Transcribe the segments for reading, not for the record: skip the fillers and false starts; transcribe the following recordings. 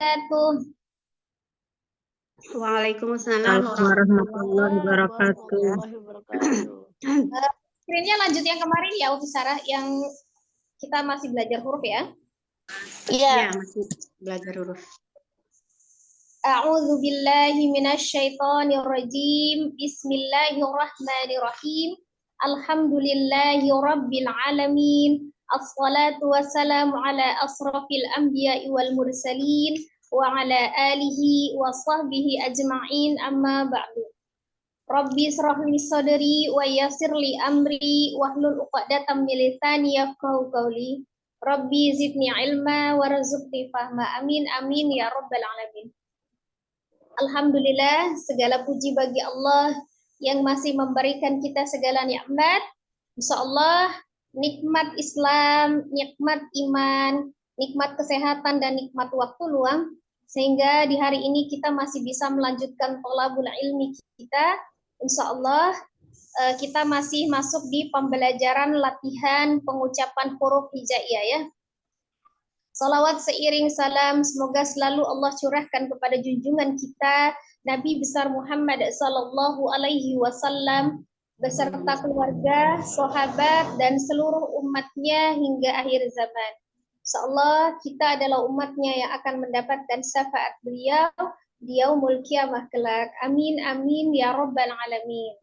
wabarakatuh. Waalaikumsalam warahmatullahi wabarakatuh. Screen-nya lanjut yang kemarin ya, Uti Sarah, yang kita masih belajar huruf ya? Iya, masih belajar huruf. A'udzu billahi minasyaitonir rajim. Bismillahirrahmanirrahim. Alhamdulillahi rabbil alamin. Assalatu wassalamu ala asrafil anbiya'i wal mursalin wa ala alihi wa sahbihi ajma'in, amma ba'du. Rabbi israh li sadri wa yassir li amri wahlul 'uqdatam min lisani yafqahu qawli. Rabbi zidni ilma warzuqni fahma. Amin amin ya rabbal alamin. Alhamdulillah, segala puji bagi Allah yang masih memberikan kita segala nikmat. Insyaallah nikmat Islam, nikmat iman, nikmat kesehatan dan nikmat waktu luang, sehingga di hari ini kita masih bisa melanjutkan thalabul ilmi kita. Insyaallah kita masih masuk di pembelajaran latihan pengucapan huruf hijaiyah ya. Salawat seiring salam semoga selalu Allah curahkan kepada junjungan kita Nabi besar Muhammad sallallahu alaihi wasallam beserta keluarga, sahabat dan seluruh umatnya hingga akhir zaman. Insyaallah kita adalah umatnya yang akan mendapatkan syafaat beliau di yaumul qiyamah kelak. Amin amin ya rabbal alamin.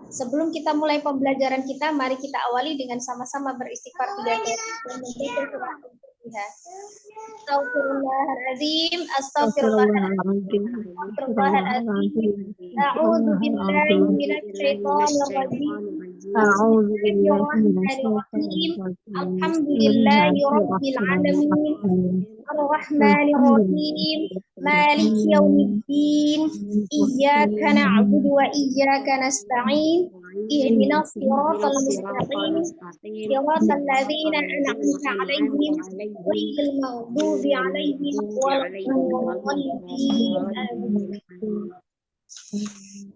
Sebelum kita mulai pembelajaran kita, mari kita awali dengan sama-sama beristighfar 3 kali dan membaca surah Al-Fatihah. Astaghfirullahaladzim, astaghfirullahaladzim, astaghfirullahaladzim. A'udzu billahi minasyaitonir rajim. Bismillahirrahmanirrahim. Alhamdulillahi rabbil alamin. Ar-Rahmanir-Rahim. Maliki yaumiddin. Iyyaka na'budu wa iyyaka nasta'in. Ihdinas siratal mustaqim. Siratal ladzina an'amta 'alaihim ghairil maghdubi 'alaihim waladdallin.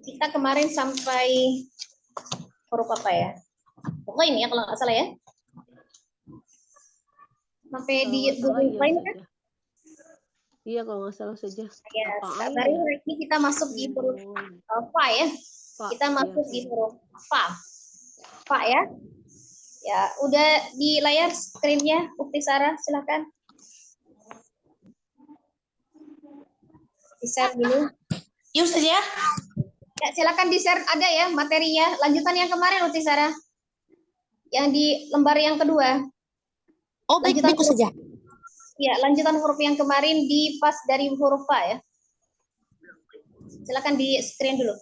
Kita kemarin sampai huruf apa ya? Pokoknya ini ya kalau nggak salah ya. Sampai di Google Point kan? Iya kalau nggak salah saja. Ya, hari ini kita masuk di huruf fa ya. Kita masuk di huruf fa. Fa ya. Ya, udah di layar screen-nya Ukti Sarah, silakan. Di-share dulu. Yuk saja. Ya, silakan di-share ada ya materinya. Lanjutan yang kemarin Ukti Sarah. Yang di lembar yang kedua. Oh, baik saja. Ya, lanjutan huruf yang kemarin di pas dari huruf fa ya. Silakan di screen dulu.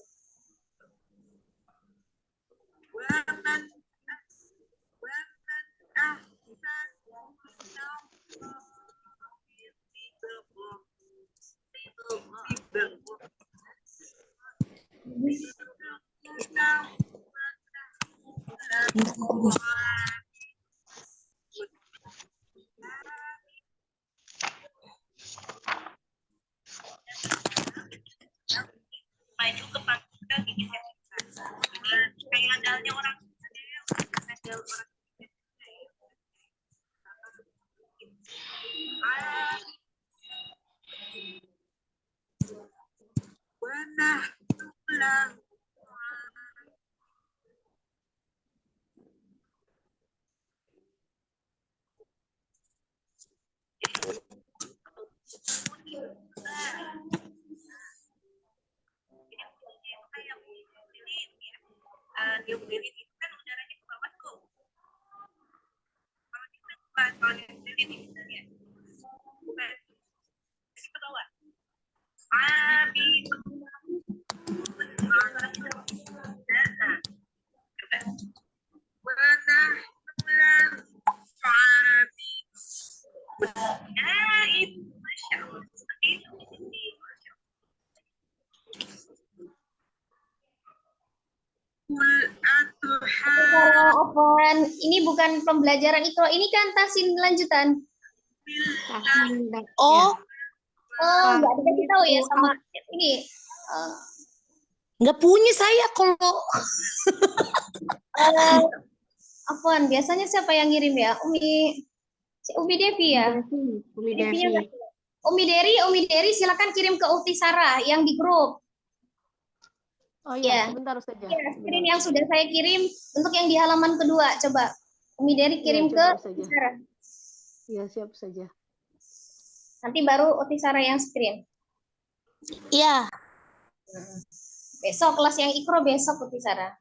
Maju ke panggung gigi kayak andalnya orang diumbilin itu kan udaranya ke bawah tuh. Kalau diumbilin ini misalnya bukan ke bawah. Amin. Ini bukan pembelajaran Iqra, ini kan tasin lanjutan. Oh, Nggak dikasih tahu ya sama ini. nggak punya saya kalau. Apaan? Biasanya siapa yang ngirim ya? Si Umi Devi ya? Umi Devi. Umi Dery silakan kirim ke Ukti Sarah yang di grup. Oh Ya. iya, sebentar saja. Ya, screen yang sudah saya kirim untuk yang di halaman kedua. Coba Umi Dery kirim ke coba Ukti saja. Sarah. Iya, siap saja. Nanti baru Ukti Sarah yang screen. Iya. Besok kelas yang Ikro besok Ukti Sarah.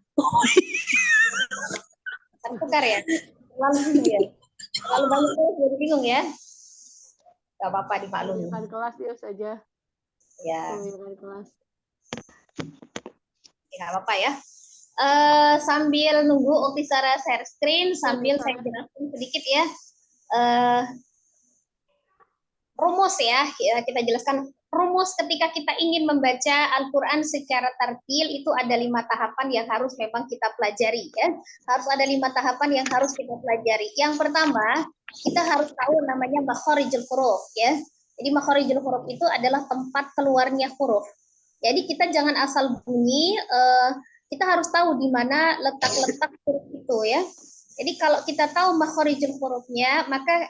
Tertukar ya. Terlalu bingung ya. Terlalu banyak terus jadi bingung ya. Gak apa-apa dimaklumi. Kali kelas dia saja. Ya. Kali kelas. Gak apa-apa ya. Sambil nunggu Ukti Sarah share screen, sambil saya jelaskan sedikit ya. Rumus ya, kita jelaskan rumus ketika kita ingin membaca Al-Quran secara tartil itu ada 5 tahapan yang harus memang kita pelajari ya. Harus ada 5 tahapan yang harus kita pelajari. Yang pertama, kita harus tahu namanya makharijul huruf ya. Jadi makharijul huruf itu adalah tempat keluarnya huruf. Jadi kita jangan asal bunyi, kita harus tahu di mana letak-letak huruf itu ya. Jadi kalau kita tahu makharijul hurufnya, maka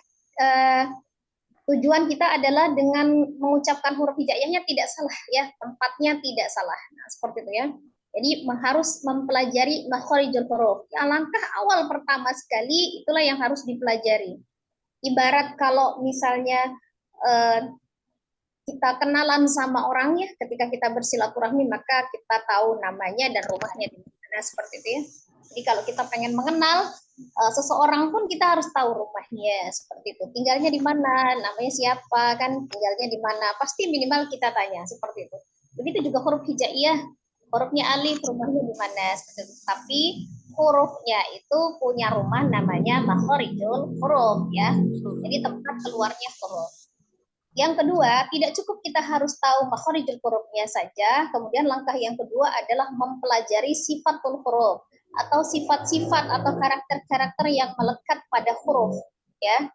tujuan kita adalah dengan mengucapkan huruf hijaiyahnya tidak salah ya, tempatnya tidak salah. Nah, seperti itu ya. Jadi harus mempelajari makharijul huruf. Ya, langkah awal pertama sekali itulah yang harus dipelajari. Ibarat kalau misalnya kita kenalan sama orangnya, ketika kita bersilaturahmi maka kita tahu namanya dan rumahnya di mana, seperti itu ya. Jadi kalau kita pengen mengenal seseorang pun kita harus tahu rumahnya, seperti itu. Tinggalnya di mana, namanya siapa, kan tinggalnya di mana, pasti minimal kita tanya, seperti itu. Begitu juga huruf hijaiyah, hurufnya alif, rumahnya di mana, seperti itu. Tapi hurufnya itu punya rumah namanya makharijul huruf ya. Jadi tempat keluarnya huruf. Yang kedua, tidak cukup kita harus tahu makharijul hurufnya saja, kemudian langkah yang kedua adalah mempelajari sifatul huruf atau sifat-sifat atau karakter-karakter yang melekat pada huruf ya.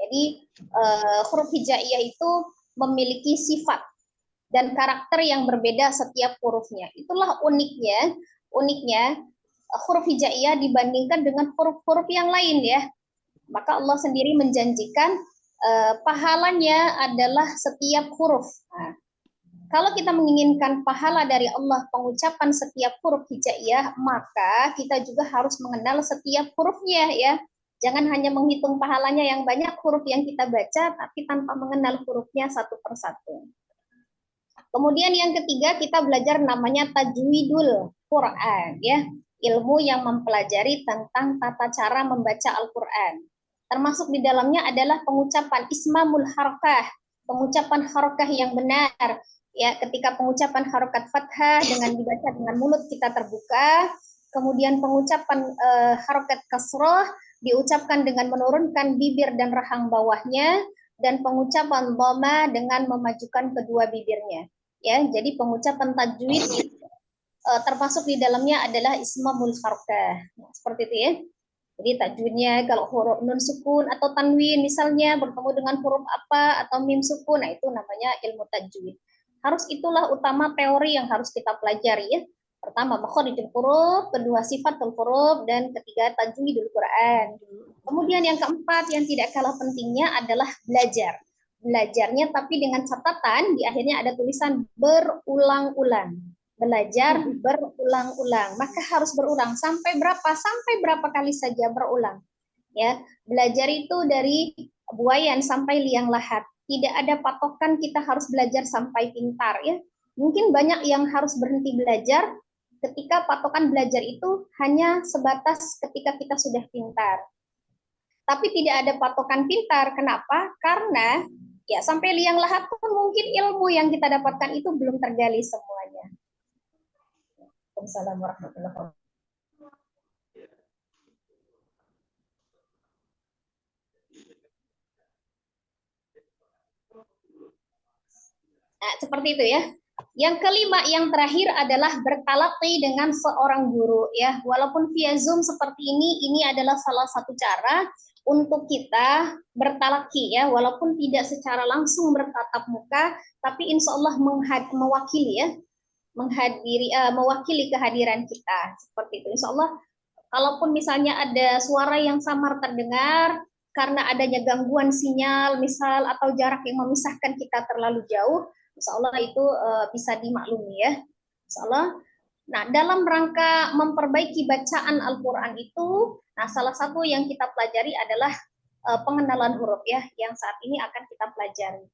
Jadi huruf hijaiyah itu memiliki sifat dan karakter yang berbeda setiap hurufnya. Itulah uniknya huruf hijaiyah dibandingkan dengan huruf-huruf yang lain ya. Maka Allah sendiri menjanjikan pahalanya adalah setiap huruf. Nah, kalau kita menginginkan pahala dari Allah pengucapan setiap huruf hijaiyah, maka kita juga harus mengenal setiap hurufnya ya. Jangan hanya menghitung pahalanya yang banyak huruf yang kita baca, tapi tanpa mengenal hurufnya satu persatu. Kemudian yang ketiga kita belajar namanya tajwidul Quran ya, ilmu yang mempelajari tentang tata cara membaca Al-Quran. Termasuk di dalamnya adalah pengucapan ismamul harakah, pengucapan harakah yang benar. Ya, ketika pengucapan harokat fathah dengan dibaca dengan mulut kita terbuka, kemudian pengucapan harokat kasroh diucapkan dengan menurunkan bibir dan rahang bawahnya, dan pengucapan dhamma dengan memajukan kedua bibirnya. Ya, jadi pengucapan tajwid termasuk di dalamnya adalah ismamul harakah. Nah, seperti itu ya. Jadi tajwidnya kalau huruf nun sukun atau tanwin misalnya bertemu dengan huruf apa atau mim sukun, nah itu namanya ilmu tajwid. Harus itulah utama teori yang harus kita pelajari ya. Pertama makharijul huruf, kedua sifatul huruf, dan ketiga tajwidul Quran. Kemudian yang keempat yang tidak kalah pentingnya adalah belajar. Belajarnya tapi dengan catatan di akhirnya ada tulisan berulang-ulang. Belajar berulang-ulang, maka harus berulang sampai berapa kali saja berulang ya. Belajar itu dari buayan sampai liang lahat, tidak ada patokan kita harus belajar sampai pintar ya. Mungkin banyak yang harus berhenti belajar ketika patokan belajar itu hanya sebatas ketika kita sudah pintar, tapi tidak ada patokan pintar. Kenapa? Karena ya sampai liang lahat pun mungkin ilmu yang kita dapatkan itu belum tergali semuanya. Assalamualaikum warahmatullahi wabarakatuh. Nah, seperti itu ya. Yang kelima, yang terakhir adalah bertalaqi dengan seorang guru ya. Walaupun via Zoom seperti ini adalah salah satu cara untuk kita bertalaqi ya, walaupun tidak secara langsung bertatap muka, tapi insya Allah mewakili ya, mewakili kehadiran kita seperti itu. Insya Allah, kalaupun misalnya ada suara yang samar terdengar, karena adanya gangguan sinyal misal atau jarak yang memisahkan kita terlalu jauh, insya Allah itu bisa dimaklumi ya. Insya Allah. Nah, dalam rangka memperbaiki bacaan Al-Quran itu, nah salah satu yang kita pelajari adalah pengenalan huruf ya, yang saat ini akan kita pelajari.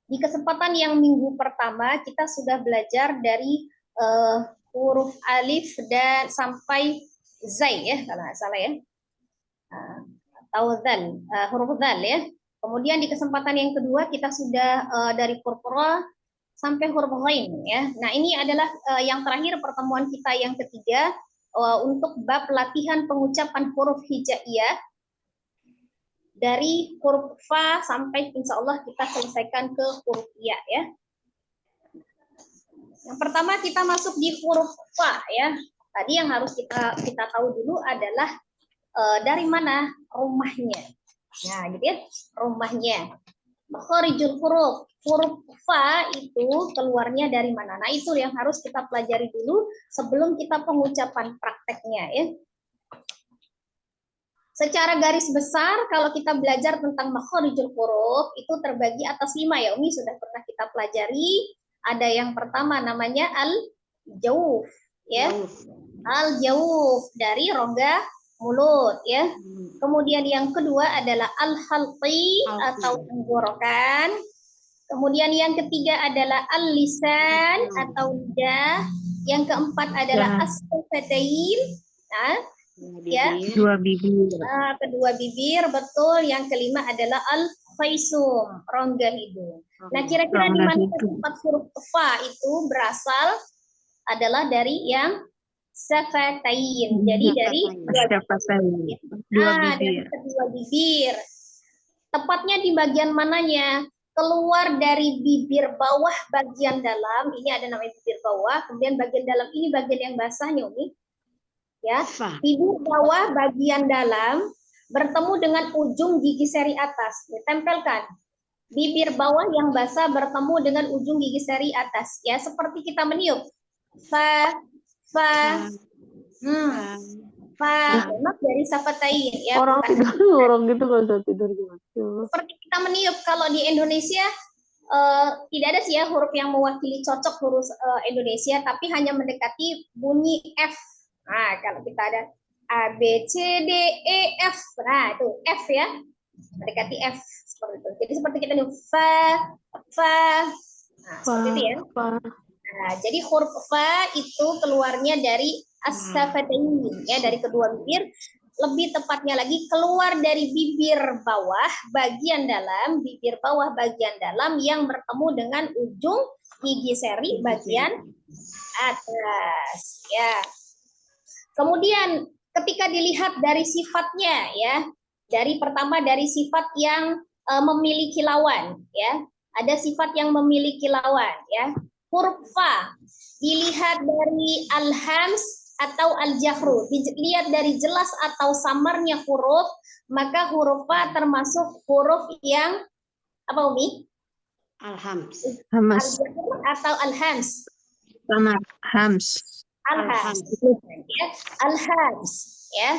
Di kesempatan yang minggu pertama kita sudah belajar dari huruf alif dan sampai zai ya, kalau nggak salah ya, atau zal, huruf zal ya. Kemudian di kesempatan yang kedua kita sudah dari huruf ra sampai huruf ghain ya. Nah ini adalah yang terakhir pertemuan kita yang ketiga untuk bab latihan pengucapan huruf hijaiyah dari huruf fa sampai insya Allah kita selesaikan ke huruf ya ya. Yang pertama kita masuk di huruf fa ya. Tadi yang harus kita tahu dulu adalah dari mana rumahnya. Nah gitu ya, rumahnya. Makharijul huruf. Huruf fa itu keluarnya dari mana? Nah itu yang harus kita pelajari dulu sebelum kita pengucapan prakteknya ya. Secara garis besar, kalau kita belajar tentang makharijul huruf, itu terbagi atas 5 ya, Umi sudah pernah kita pelajari. Ada yang pertama namanya al-jawf, ya. Al-jawf, dari rongga mulut, ya. Kemudian yang kedua adalah al-halqi, atau tenggorokan. Kemudian yang ketiga adalah al-lisan, atau lidah. Yang keempat adalah as-syafatayn, nah, ya, Dua bibir. kedua bibir, betul. Yang kelima adalah al-faisum, rongga hidung. Nah, kira-kira di mana tempat huruf fa itu berasal adalah dari yang syafatain. Jadi dari dua bibir. dari kedua bibir. Tepatnya di bagian mananya? Keluar dari bibir bawah bagian dalam. Ini ada namanya bibir bawah. Kemudian bagian dalam ini bagian yang basahnya, Umi. Ya, bibir bawah bagian dalam bertemu dengan ujung gigi seri atas. Ditempelkan. Bibir bawah yang basah bertemu dengan ujung gigi seri atas. Ya, seperti kita meniup. Fa, fa, fa. Memang dari syafatain. Ya, Orang bukan. tidur, orang gitu kalau usah tidur gimana? Seperti kita meniup. Kalau di Indonesia tidak ada sih ya huruf yang mewakili cocok huruf Indonesia, tapi hanya mendekati bunyi F. Nah, kalau kita ada A, B, C, D, E, F. Nah, itu F ya. Mendekati F. Seperti itu. Jadi seperti kita nih, fa, fa. Nah, seperti itu ya. Nah, jadi huruf fa itu keluarnya dari as-syafatayn, ya, dari kedua bibir. Lebih tepatnya lagi keluar dari bibir bawah bagian dalam, bibir bawah bagian dalam yang bertemu dengan ujung gigi seri bagian atas. Ya. Kemudian ketika dilihat dari sifatnya ya, dari pertama dari sifat yang memiliki lawan ya. Ada sifat yang memiliki lawan ya. Huruf fa dilihat dari al-hams atau al-jahru, dilihat dari jelas atau samarnya huruf, maka huruf fa termasuk huruf yang apa Umi? Al-hams. Al-jahru atau al-hams? Samar, hams. Al-hams. Ya. Al-hams ya.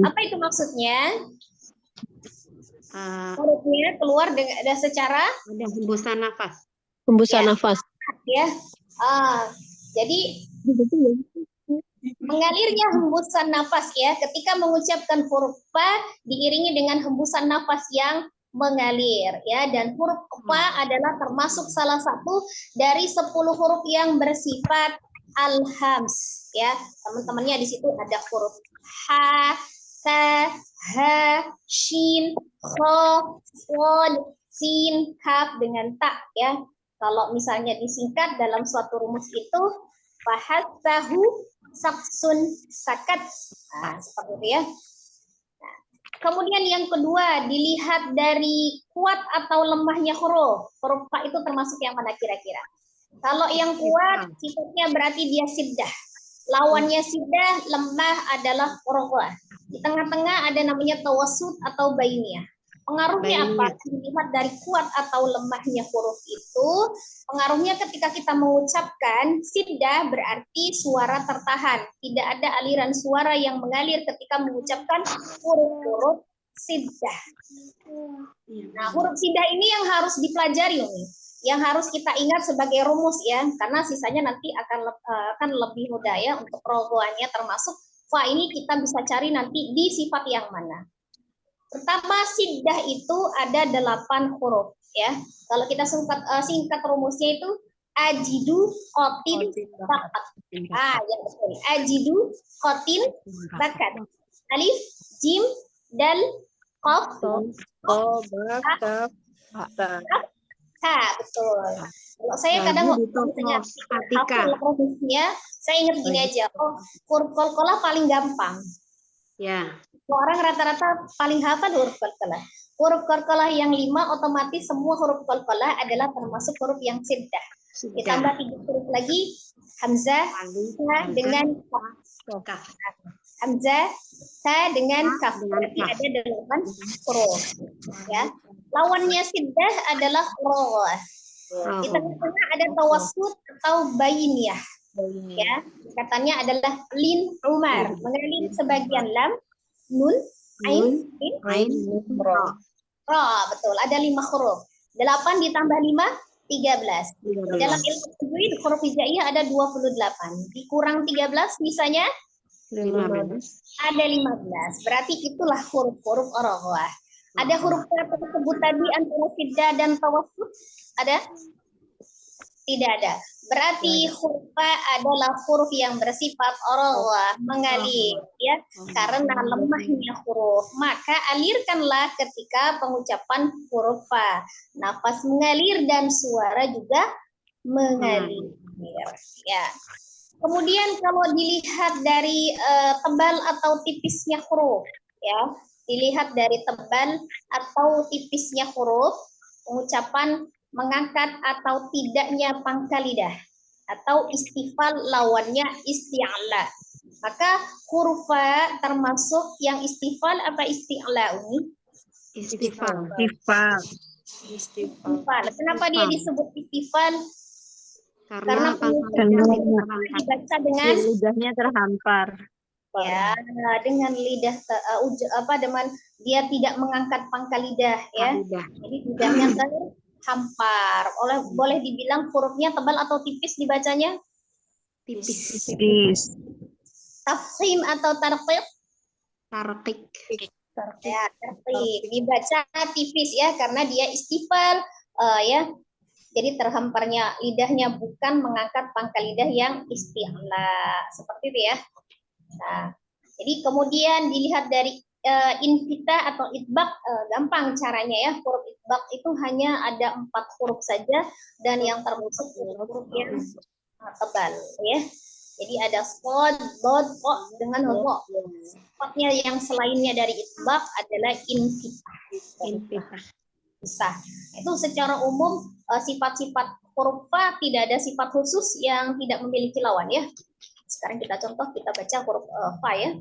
Apa itu maksudnya? Hurufnya keluar dengan secara Ada hembusan nafas. Hembusan nafas. Ya. Jadi mengalirnya hembusan nafas ya, ketika mengucapkan huruf fa diiringi dengan hembusan nafas yang mengalir ya, dan huruf fa adalah termasuk salah satu dari 10 huruf yang bersifat al-hams ya. Teman-temannya di situ ada huruf ha, ka, ha, shin, kho, shod, sin, kaf dengan ta ya. Kalau misalnya disingkat dalam suatu rumus itu fahasahu saksun sakat. Nah, seperti itu ya. Nah, kemudian yang kedua, dilihat dari kuat atau lemahnya huruf. Huruf fa itu termasuk yang mana kira-kira? Kalau yang kuat, sifatnya berarti dia siddah. Lawannya siddah, lemah adalah rogha. Di tengah-tengah ada namanya tawassut atau bainiyah. Pengaruhnya apa? Dilihat dari kuat atau lemahnya huruf itu, pengaruhnya ketika kita mengucapkan siddah berarti suara tertahan. Tidak ada aliran suara yang mengalir ketika mengucapkan huruf-huruf siddah. Nah, huruf siddah ini yang harus dipelajari nih, yang harus kita ingat sebagai rumus ya, karena sisanya nanti akan lebih mudah ya untuk perogohannya, termasuk fa ini kita bisa cari nanti di sifat yang mana. Pertama, siddah itu ada 8 huruf ya. Kalau kita singkat rumusnya itu ajidu qatin bakat. Ya betul. Ajidu qatin bakat. Alif, jim, dal, qaf, ha, betul. Kalau saya kadang misalnya hafal rumusnya, saya ingat gini aja. Oh, huruf qalqalah paling gampang. Ya. Orang rata-rata paling hafal huruf qalqalah. Huruf qalqalah yang 5 otomatis semua huruf qalqalah adalah termasuk huruf yang siddah. Ditambah 3 huruf lagi, hamzah, ta dengan kaf. Hamzah, ta dengan kaf. Berarti ada 8 huruf. Ya. Lawannya siddah adalah roh. Di tengah-tengah ada tawassut atau bainiyah. Ya, katanya adalah lin umar, mengalih sebagian lam, nun, ain, ra. Betul, ada 5 huruf. 8 ditambah 5, 13. Dalam ilmu tajwid huruf hijaiyah ada 28. Dikurang 13 misalnya 15. ada 15. Berarti itulah huruf-huruf roh. Ada huruf kata tersebut tadi antara siddah dan tawassut? Ada? Tidak ada. Berarti huruf fa adalah huruf yang bersifat roh, mengalir ya, karena lemahnya huruf. Maka alirkanlah ketika pengucapan huruf fa. Nafas mengalir dan suara juga mengalir. Ya. Kemudian kalau dilihat dari tebal atau tipisnya huruf, ya, dilihat dari tebal atau tipisnya huruf, pengucapan mengangkat atau tidaknya pangkal lidah, atau istifal lawannya isti'la. Maka huruf fa termasuk yang istifal apa isti'la ini? Istifal. Istifal. Kenapa dia disebut istifal? Karena pangkalnya dibaca dengan lidahnya terhampar. Ya, dengan lidah dengan dia tidak mengangkat pangkal lidah ya. Jadi lidahnya terhampar. Boleh dibilang hurufnya tebal atau tipis dibacanya? Tipis. Tafkhim atau tarqiq? Tarqiq. Ya, tarqiq. Dibaca tipis ya karena dia istifal ya. Jadi terhamparnya lidahnya bukan mengangkat pangkal lidah yang isti'la. Seperti itu ya. Nah, jadi kemudian dilihat dari infitah atau itbaq, gampang caranya ya. Huruf itbaq itu hanya ada 4 huruf saja dan yang termasuk huruf yang tebal ya. Jadi ada shad, dad, qa dengan ro. Sifatnya yang selainnya dari itbaq adalah infitah. Itu secara umum sifat-sifat huruf fa tidak ada sifat khusus yang tidak memiliki lawan ya. Sekarang kita contoh, kita baca huruf fa ya.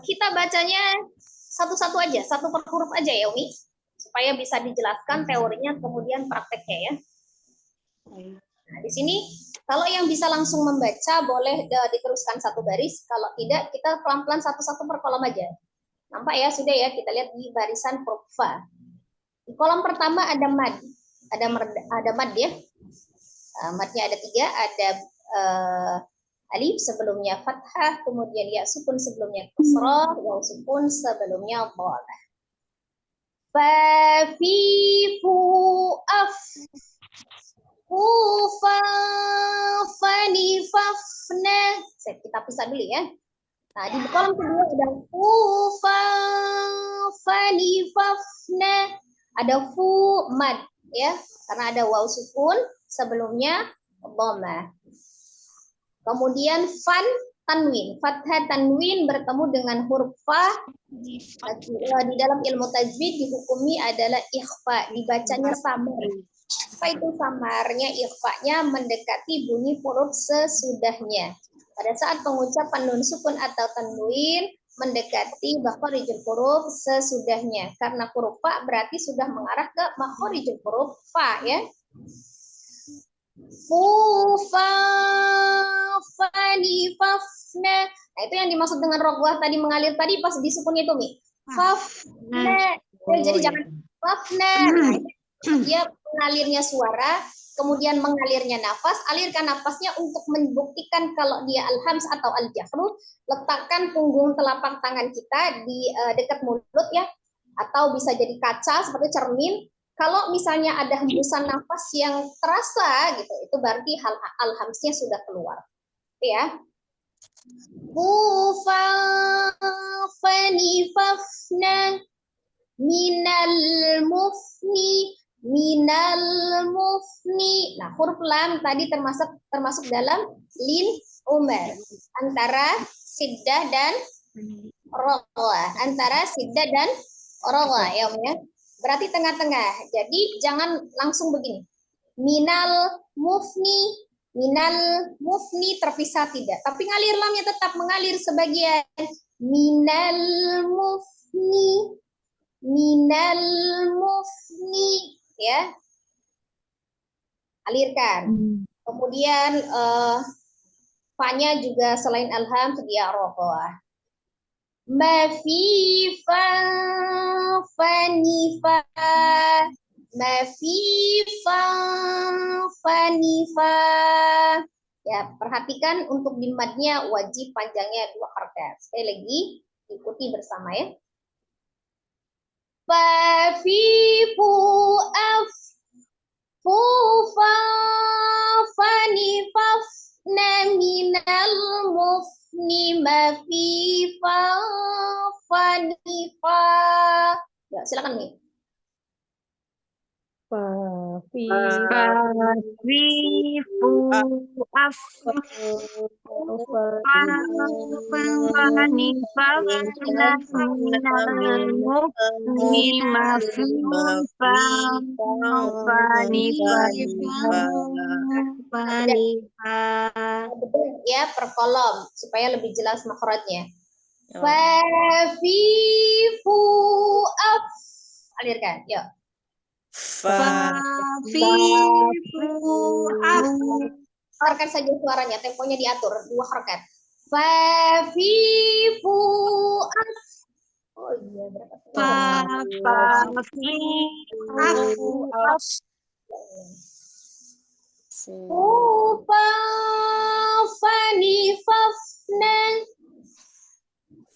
Kita bacanya satu-satu aja, satu per huruf aja ya Umi, supaya bisa dijelaskan teorinya kemudian prakteknya ya. Nah, di sini kalau yang bisa langsung membaca boleh diteruskan satu baris, kalau tidak kita pelan-pelan satu-satu per kolom aja. Nampak ya, sudah ya, kita lihat di barisan huruf fa. Di kolom pertama ada mad, ada mad ya. Madnya ada 3, ada alif sebelumnya fathah, kemudian ya sukun sebelumnya kasrah, waw sukun sebelumnya dhammah. Fa fi fu af fu fa fani fafna. Kita pisah dulu ya. Nah, di kolom kedua ada fu fa fani fafna, ada fu mad ya, karena ada waw sukun sebelumnya dhammah. Kemudian fan tanwin, fathah tanwin bertemu dengan huruf fa di dalam ilmu tajwid dihukumi adalah ikhfa, dibacanya samar. Apa itu samarnya? Ikhfanya mendekati bunyi huruf sesudahnya. Pada saat pengucapan nun sukun atau tanwin mendekati makharijul huruf sesudahnya. Karena huruf fa berarti sudah mengarah ke makharijul huruf fa ya. Fu fa fani fafna. Nah, itu yang dimaksud dengan roghah tadi, mengalir tadi pas disukun itu, Mi. Fafna. Jadi jangan fafna. Nah, dia mengalirnya suara, kemudian mengalirnya nafas. Alirkan nafasnya untuk membuktikan kalau dia al-hams atau al-jahru. Letakkan punggung telapak tangan kita di dekat mulut ya, atau bisa jadi kaca seperti cermin. Kalau misalnya ada hembusan nafas yang terasa gitu, itu berarti al-hamsnya sudah keluar. Ya. Fanifafna minal mufni. Nah, huruf lam tadi termasuk dalam lin umar antara siddah dan roghah, ya, ya. Berarti tengah-tengah. Jadi jangan langsung begini. Minal mufni terpisah tidak. Tapi ngalir lamnya tetap mengalir sebagian. Minal mufni, ya. Alirkan. Kemudian fa-nya juga selain alham dia roghah. Fanifa. Ya, perhatikan untuk di madnya wajib panjangnya 2 harakat. Sekali lagi, ikuti bersama ya. Fafifu af fufa fanifafna minal mufni mafifa fanifa. Ya, silakan Mi. Ya, per kolom supaya lebih jelas makhrajnya. Fafifu af. Alirkan, yuk. Harkat saja suaranya, temponya diatur 2 harkat. Fafifu af. Oh iya, berapa?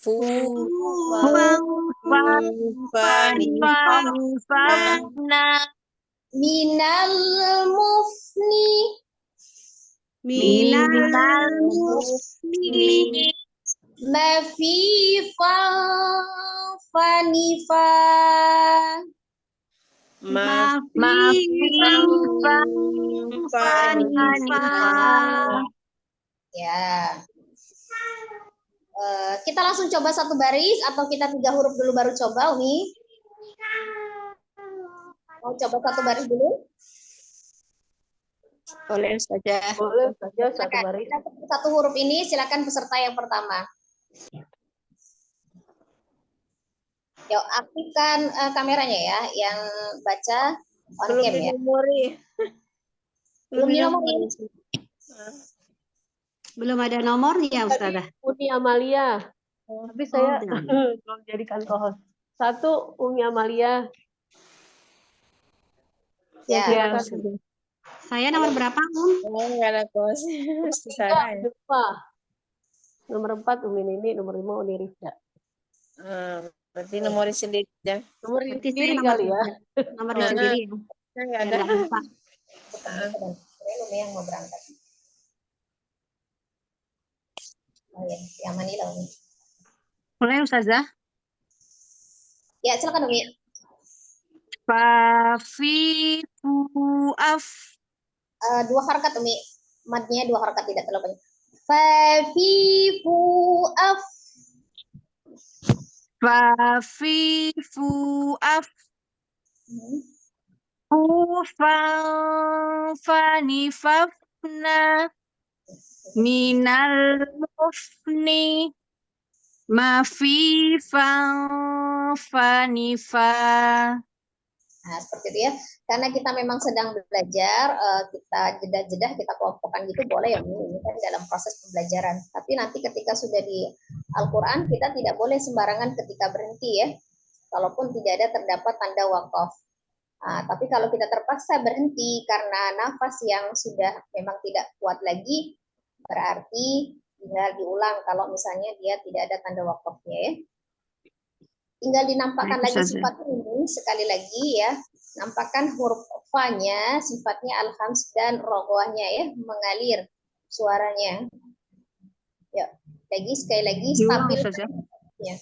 Fufa fanifafna minal mufni mafifa fanifa. Ya. Kita langsung coba satu baris atau kita 3 huruf dulu baru coba, Umi? Mau coba satu baris dulu? Boleh saja. Boleh saja satu baris. Satu huruf ini silakan peserta yang pertama. Yuk, aktifkan kameranya ya, yang baca on cam ya. Belum dinomorin. Belum ada nomornya, Ustazah. Umi Amalia. Tapi saya belum jadikan co-host. 1 Umi Amalia. Ya. Saya nomor berapa, Enggak ada kos. Nomor 4 Umi Nini, nomor 5 Uni Rifda. Berarti nomorin sendiri aja. Nomor sendiri kali ya. Nomor sendiri. Enggak ada. Umi yang mau berangkat. Oh ya, yang Manila Umi. Mulai, Ustazah. Ya, silakan Umi. Fafifu af. 2 harakat Umi. Madnya 2 harakat, tidak terlalu banyak. Fafifu af. Fafifu af. Fufan fanifafna minal mufni mafifan fanifa. Nah, seperti itu ya. Karena kita memang sedang belajar, kita jeda-jeda, kita kelompokkan gitu boleh ya, ini kan dalam proses pembelajaran. Tapi nanti ketika sudah di Al-Quran, kita tidak boleh sembarangan ketika berhenti ya, kalaupun tidak ada terdapat tanda wakaf. Nah, tapi kalau kita terpaksa berhenti karena nafas yang sudah memang tidak kuat lagi, berarti tinggal diulang kalau misalnya dia tidak ada tanda wakafnya ya. Tinggal dinampakkan Baik, lagi Ustazah. sifat ini sekali lagi ya. Nampakkan huruf fa-nya, sifatnya al-khams dan rogohnya ya, mengalir suaranya. Ya, lagi sekali lagi Diulang, stabil Ustazah. ya.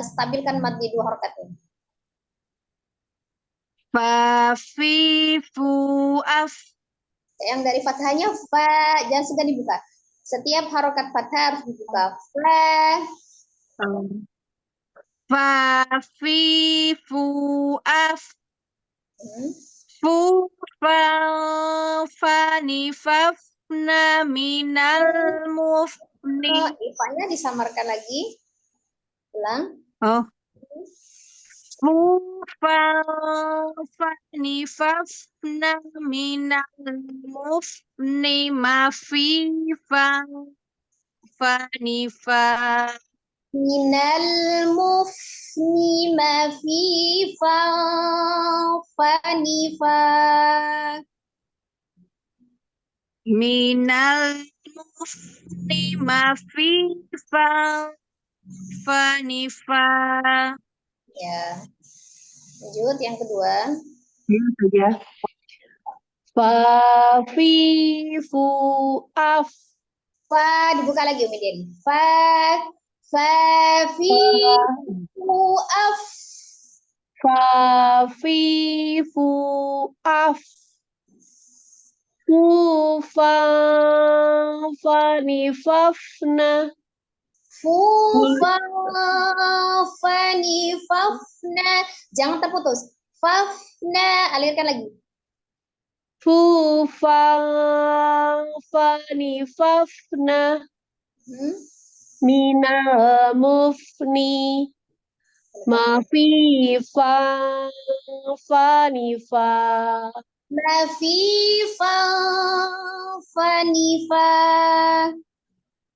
Stabilkan mad di 2 harokatnya. Fa, fi, fu, af. Yang dari fathahnya fa, jangan segan dibuka. Setiap harokat fathah harus dibuka. Fa, Fa, fi, fu, af. hmm. Fu, fa, fa, ni, faf, na, minal, mufni. Ifanya disamarkan lagi. Ulang. Oh. Fu, fa, fa, ni, faf, na, minal, mufni, ma, fi, fa, fa, ni, fa. Minal mufni ma fi fa fanifa. Minal mufni ma fi fa fa ni fa. Ya, lanjut yang kedua. Ya. Fa, fi, fu, af. Fa dibuka lagi Umi Deli. Fa fi fu af. Fa, fi, fu, af. Fu, fa, ni, faf, na. Fu fa fani fafna. Jangan terputus. Fafna, alirkan lagi. Fu, fa, ni, faf, na. Hmm. Minal mufni ma fi fa, ni, fa. Ma fi fa fanifa.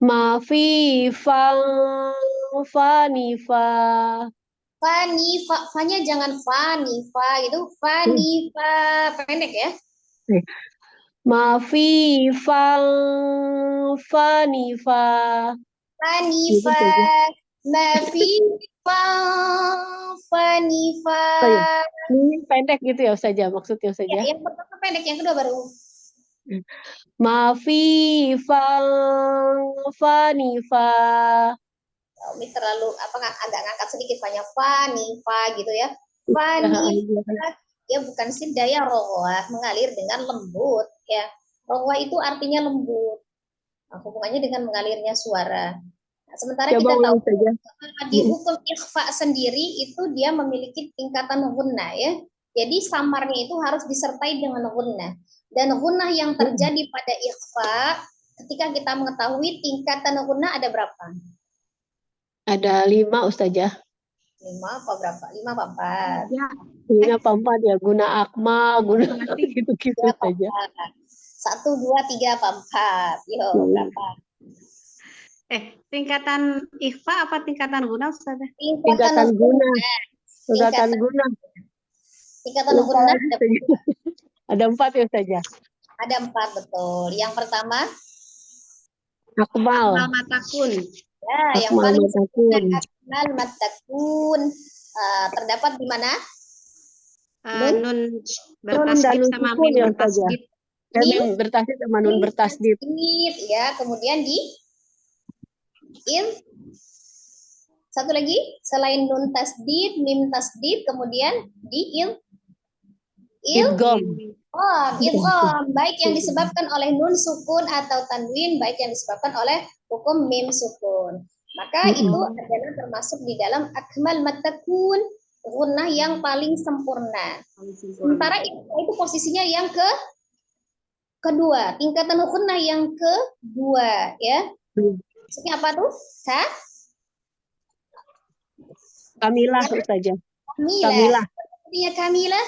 Ma fi fa, ni, fa. Fanifa, fa-nya jangan fanifa gitu. Fanifa, pendek ya. Ma fi ni, fa. Fanifa, ma fi fanifa. Ini pendek gitu ya saja maksudnya Ya, saja. yang pertama pendek, yang kedua baru. Ma fi ni, fa. Ini terlalu agak ngangkat sedikit fa-nya fanifa gitu ya. Fanifa, ya bukan sidda ya, rohwah, mengalir dengan lembut ya. Rohwah itu artinya lembut. Nah, hubungannya dengan mengalirnya suara. Nah, sementara Coba kita tahu saja. di hukum ikhfa sendiri itu dia memiliki tingkatan gunnah ya. Jadi samarnya itu harus disertai dengan gunnah. Dan gunnah yang terjadi pada ikhfa ketika kita mengetahui tingkatan gunnah ada berapa? Ada 5 Ustazah. 5 apa berapa? 5 apa 4? Ya, 5 apa 4 ya, guna akma, guna gitu-gitu saja. 1, 2, 3 apa 4? Yo, berapa? Tingkatan ikhfa apa tingkatan guna Ustazah? Tingkatan guna. Tingkatan guna. Tingkatan gunnah ada 4 ya saja. ada 4 betul. Yang pertama Akmal. Matakun. ya, yang Akmal paling matakun. akmal matakun terdapat di mana? Nun dan bertasdid sama sukun mim ya, bertasdid. Mim bertasdid sama nun bertasdid. Ya, kemudian di il. Satu lagi selain nun tasdid, mim tasdid, kemudian di il. Idgham. Idgham, baik yang disebabkan oleh nun sukun atau tanwin, baik yang disebabkan oleh hukum mim sukun. Maka itu adalah termasuk di dalam akmal matakun, gunnah yang paling sempurna. Sementara itu posisinya yang kedua, tingkatan gunnah yang kedua ya. Maksudnya apa tuh? Kamilah Ustazah. Kamilah. Artinya Kamilah.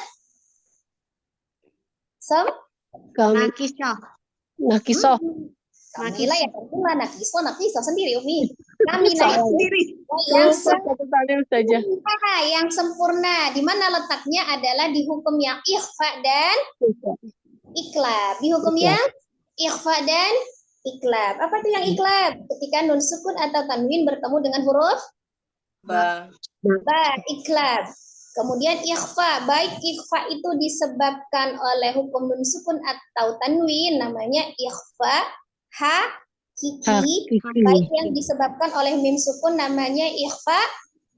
Sem? Kami Nakisah. Nakisoh. Kamilah ya tentulah Nakisoh sendiri Umi. Kamilah itu Sendiri. yang Satu kali saja. sempurna, yang sempurna. Di mana letaknya adalah di hukum yang ikhfa dan iklab. Di hukum yang ikhfa dan iklab. Apa itu yang iklab? Ketika nun sukun atau tanwin bertemu dengan huruf Ba. ba, iklab. Kemudian ikhfa, baik ikhfa itu disebabkan oleh hukum nun sukun atau tanwin, namanya ikhfa hakiki. Baik yang disebabkan oleh mim sukun, namanya ikhfa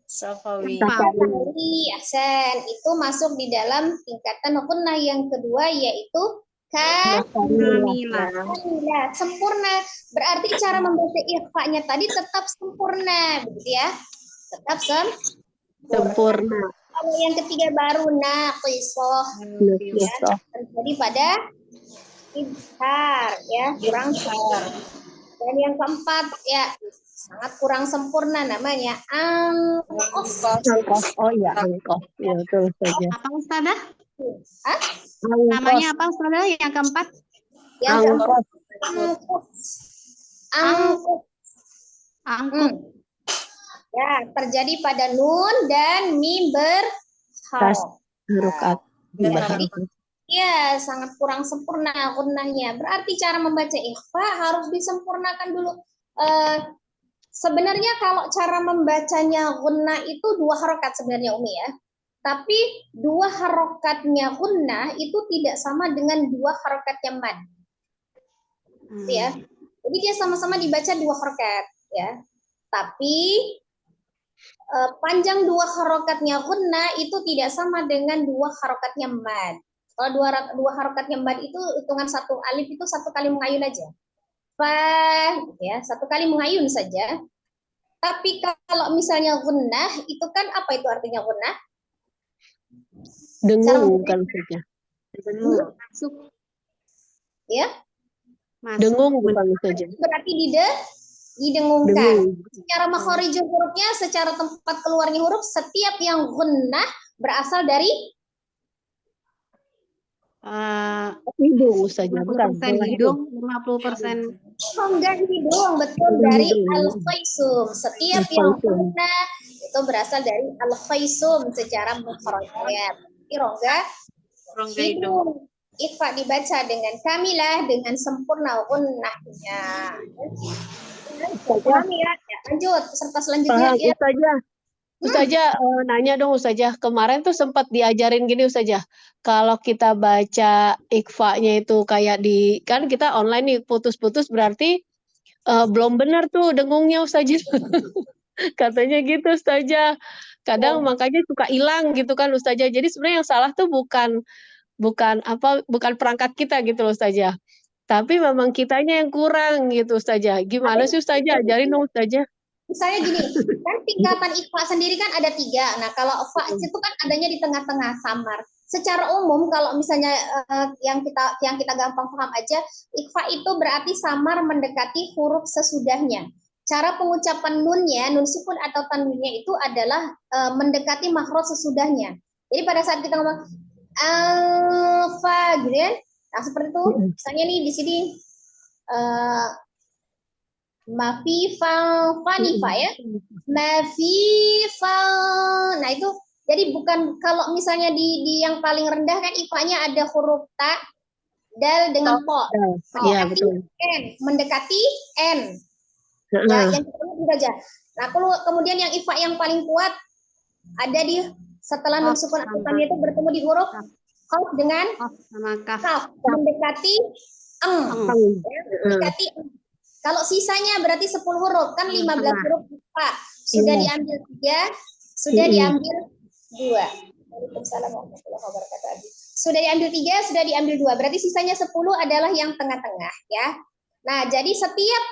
Safawi. safawi. Ahsan, itu masuk di dalam tingkatan gunnah yang kedua, yaitu Kamilah. kamilah, sempurna. Berarti cara membaca ikhfa-nya tadi tetap sempurna, begitu ya? Tetap Sempurna. Kalau yang ketiga baru naqisoh, Nakisoh. terjadi pada izhar, ya, kurang sempurna. Dan yang keempat, ya, sangat kurang sempurna, namanya angkos. Angkos. Oh iya, angkos. Ya, betul saja. Apa Ustazah? Hah? Namanya apa Ustazah yang keempat? Yang keempat, Angkos. angkos. Angkut. Ya, terjadi pada nun dan mim berharok. Harokat. Ya, sangat kurang sempurna gunnahnya. Berarti cara membaca ikhfa harus disempurnakan dulu. Sebenarnya kalau cara membacanya gunnah itu 2 harokat sebenarnya Umi ya. Tapi 2 harokatnya gunnah itu tidak sama dengan 2 harokatnya mad. Ya. Jadi dia sama-sama dibaca 2 harokat ya. Tapi panjang 2 harokatnya gunnah itu tidak sama dengan 2 harokatnya mad. Kalau 2 harokatnya mad itu hitungan 1 alif itu 1 kali mengayun aja. Fa, ya, 1 kali mengayun saja. Tapi kalau misalnya gunnah itu kan apa itu artinya gunnah? Dengung bukan saja. Masuk. Ya, Masuk. Dengung bukan saja. berarti didengungkan. Dengung. Secara makhorijul hurufnya, secara tempat keluarnya huruf, setiap yang gunnah berasal dari Hidung saja, bukan. 50% hidung, 50% enggak hidung, betul, dari al-khaisum. Setiap yang Al-khaisum. gunnah itu berasal dari al-khaisum secara makhorijnya. Berarti rongga hidung. Ikhfa dibaca dengan kamilah, dengan sempurna gunnahnya. Paham ya? Ya, lanjut peserta selanjutnya. Paham, Ya. Ustazah, nanya dong Ustazah. Kemarin tuh sempat diajarin gini Ustazah. Kalau kita baca ikhfa-nya itu kayak kan kita online nih putus-putus berarti belum benar tuh dengungnya Ustazah. Katanya gitu Ustazah. Kadang makanya suka hilang gitu kan Ustazah. Jadi sebenarnya yang salah tuh bukan perangkat kita gitu loh Ustazah. Tapi memang kitanya yang kurang gitu Ustazah. Gimana sih Ustazah? Ajarin dong Ustazah. Misalnya gini, kan tingkatan ikhfa sendiri kan ada 3. Nah, kalau fa itu kan adanya di tengah-tengah samar. Secara umum kalau misalnya yang kita gampang paham aja, ikhfa itu berarti samar mendekati huruf sesudahnya. Cara pengucapan nunnya, nun sukun atau tanwinnya itu adalah mendekati makhraj sesudahnya. Jadi pada saat kita ngomong alfa gitu ya. Nah, seperti itu. Misalnya nih di sini mafifal fanifa ya. Mafifal. Nah, itu jadi bukan kalau misalnya di yang paling rendah kan ifanya ada huruf ta, dal dengan po. Iya, betul. N mendekati N. Ya, yang kita lihat aja. Nah, kalau kemudian yang ifa yang paling kuat ada di setelah nun sukun atau tanwin itu bertemu di huruf qaf dengan sama kaf. mendekati mendekati. Kalau sisanya berarti 10 huruf, kan 15 huruf ifa. Sudah diambil 3, sudah diambil 2. Waalaikumsalam warahmatullahi wabarakatuh. Sudah diambil 3, sudah diambil 2. Berarti sisanya 10 adalah yang tengah-tengah ya. Nah, jadi setiap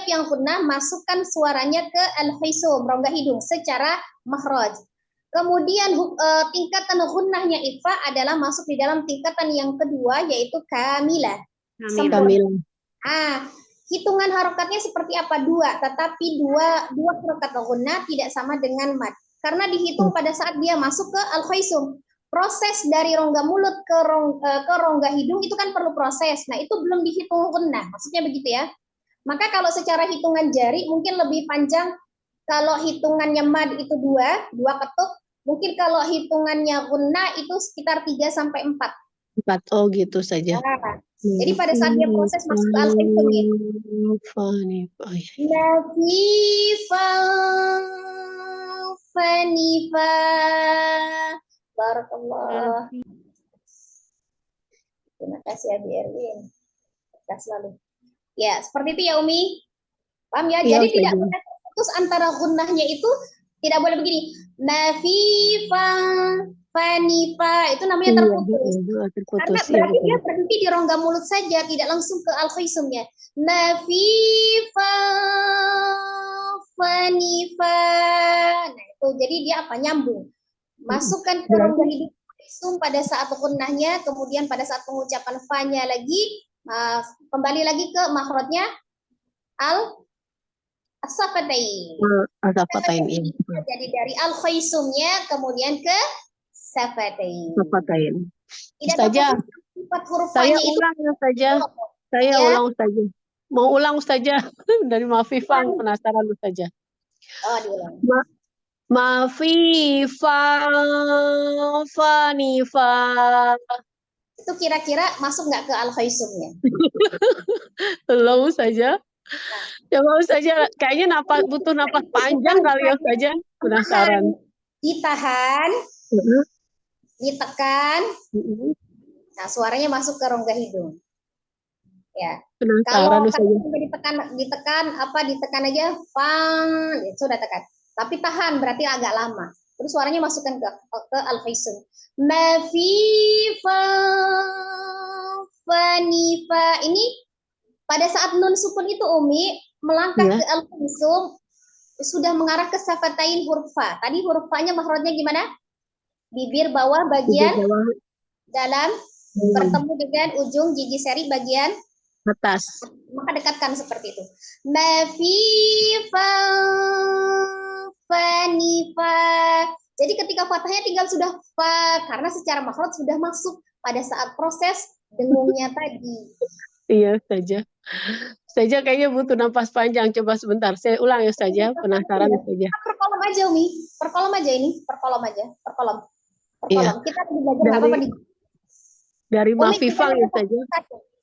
yang gunnah masukkan suaranya ke al-khaisum, rongga hidung secara makhraj. Kemudian tingkatan gunnahnya ifa adalah masuk di dalam tingkatan yang kedua yaitu kamilah. Kamilah. Hitungan harokatnya seperti apa? 2, tetapi dua harokat gunnah tidak sama dengan mad. karena dihitung pada saat dia masuk ke al-khaisum. Proses dari rongga mulut ke rongga hidung itu kan perlu proses. Nah, itu belum dihitung gunnah. Maksudnya begitu ya. Maka kalau secara hitungan jari mungkin lebih panjang kalau hitungannya mad itu dua ketuk. Mungkin kalau hitungannya gunnah itu sekitar 3 sampai 4. 4. Oh, gitu saja. Nah, jadi pada saat dia proses masuk ke al-khaisum ya. Oh, iya. Fanifa. Barakallah. Terima kasih Abi Erwin. Terima selalu. Ya, seperti itu ya Umi. Paham ya? Iya, Jadi tidak Ustazah. boleh terputus antara gunnahnya itu, tidak boleh begini. Nafifa, fanifa, itu namanya Iya, terputus. terputus. Karena Iya, berarti dia betul. berhenti di rongga mulut saja, tidak langsung ke al-khaisumnya. Nafifa, fanifa. Nah, itu jadi dia apa? Nyambung. Masukkan ke rongga hidung al-khaisum pada saat gunnahnya, kemudian pada saat pengucapan fa-nya lagi, kembali lagi ke makhrajnya al-safatain. Al-safatain, iya. Jadi dari al-khaisumnya kemudian ke safatain. Safatain. Tidak Ustazah, terputus sifat huruf saya fa-nya itu. ulang ya, Ustazah. Saya Ya. ulang, Ustazah. Mau ulang, Ustazah. Dari Mafifang, penasaran, Ustazah. Oh, diulang. Mafifang, Fanifang. Itu kira-kira masuk nggak ke al-khaisumnya? Belum, Ustazah. Coba Ustazah, kayaknya butuh napas panjang kali ya, Ustazah. Penasaran. Ditahan, ditekan. Nah, suaranya masuk ke rongga hidung. Ya. Penasaran, Kalau Ustazah. ditekan aja, pang, ya, sudah tekan. Tapi tahan berarti agak lama. Terus suaranya masukkan ke al-khaisum. Mafifa, fanifa. Ini pada saat nun sukun itu Umi melangkah Ya. ke al-khaisum sudah mengarah ke safatain huruf fa. Tadi huruf fa-nya makhrajnya gimana? Bibir bawah bagian dalam bertemu dengan ujung gigi seri bagian atas. Maka dekatkan seperti itu. Mafifa, fanifa. Jadi ketika fathahnya tinggal sudah fa, karena secara makhraj sudah masuk pada saat proses dengungnya tadi. Iya, Ustazah. Ustazah kayaknya butuh napas panjang. Coba sebentar, saya ulang ya, Ustazah. Penasaran, Ustazah. Per kolom aja, Umi. Per kolom aja ini. Per kolom aja. Per kolom. Per Iya. kolom. Kita belajar nggak apa-apa nih. Dari Umi Mafifang ya, Ustazah.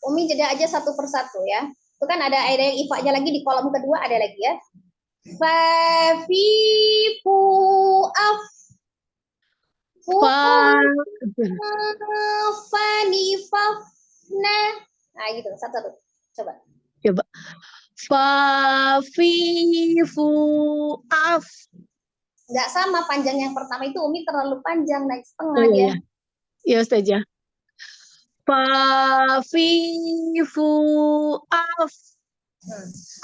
Umi jeda aja satu persatu ya. Itu kan ada yang ifanya lagi di kolom kedua ada lagi ya. Fafifu af fanifafna. Nah gitu, satu-satu. Coba. Fafifu af. Nggak sama panjang yang pertama itu Umi terlalu panjang, naik setengah iya, ya. Iya, Ustazah. Fafifu af.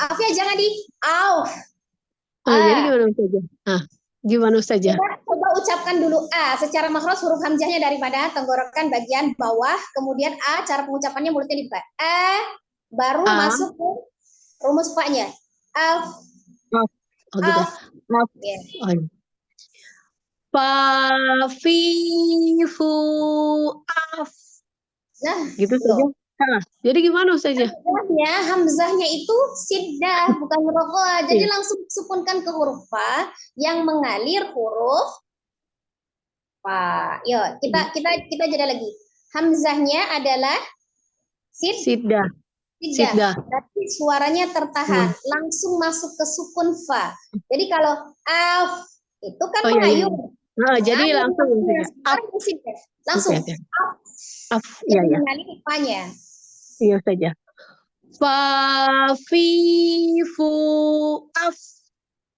Afnya jangan di auf. Jadi gimana Ustazah? Gimana Ustazah? Coba ucapkan dulu A secara makhraj huruf hamzahnya daripada tenggorokan bagian bawah, kemudian A cara pengucapannya mulutnya dibuka. Baru masuk ke rumus fa-nya. Af. Oh gitu. Af. Yeah. Fafifu af. Nah, gitu saja. Jadi gimana Ustazah? Hamzahnya itu siddah bukan rokoa. Jadi langsung sukunkan ke huruf fa yang mengalir huruf fa. Yuk, kita jeda lagi. Hamzahnya adalah siddah. Berarti suaranya tertahan, langsung masuk ke sukun fa. Jadi kalau af itu kan mengayun. Jadi langsung langsung af. Iya ya. Mengalir fa-nya. Iya saja. Fafifu af.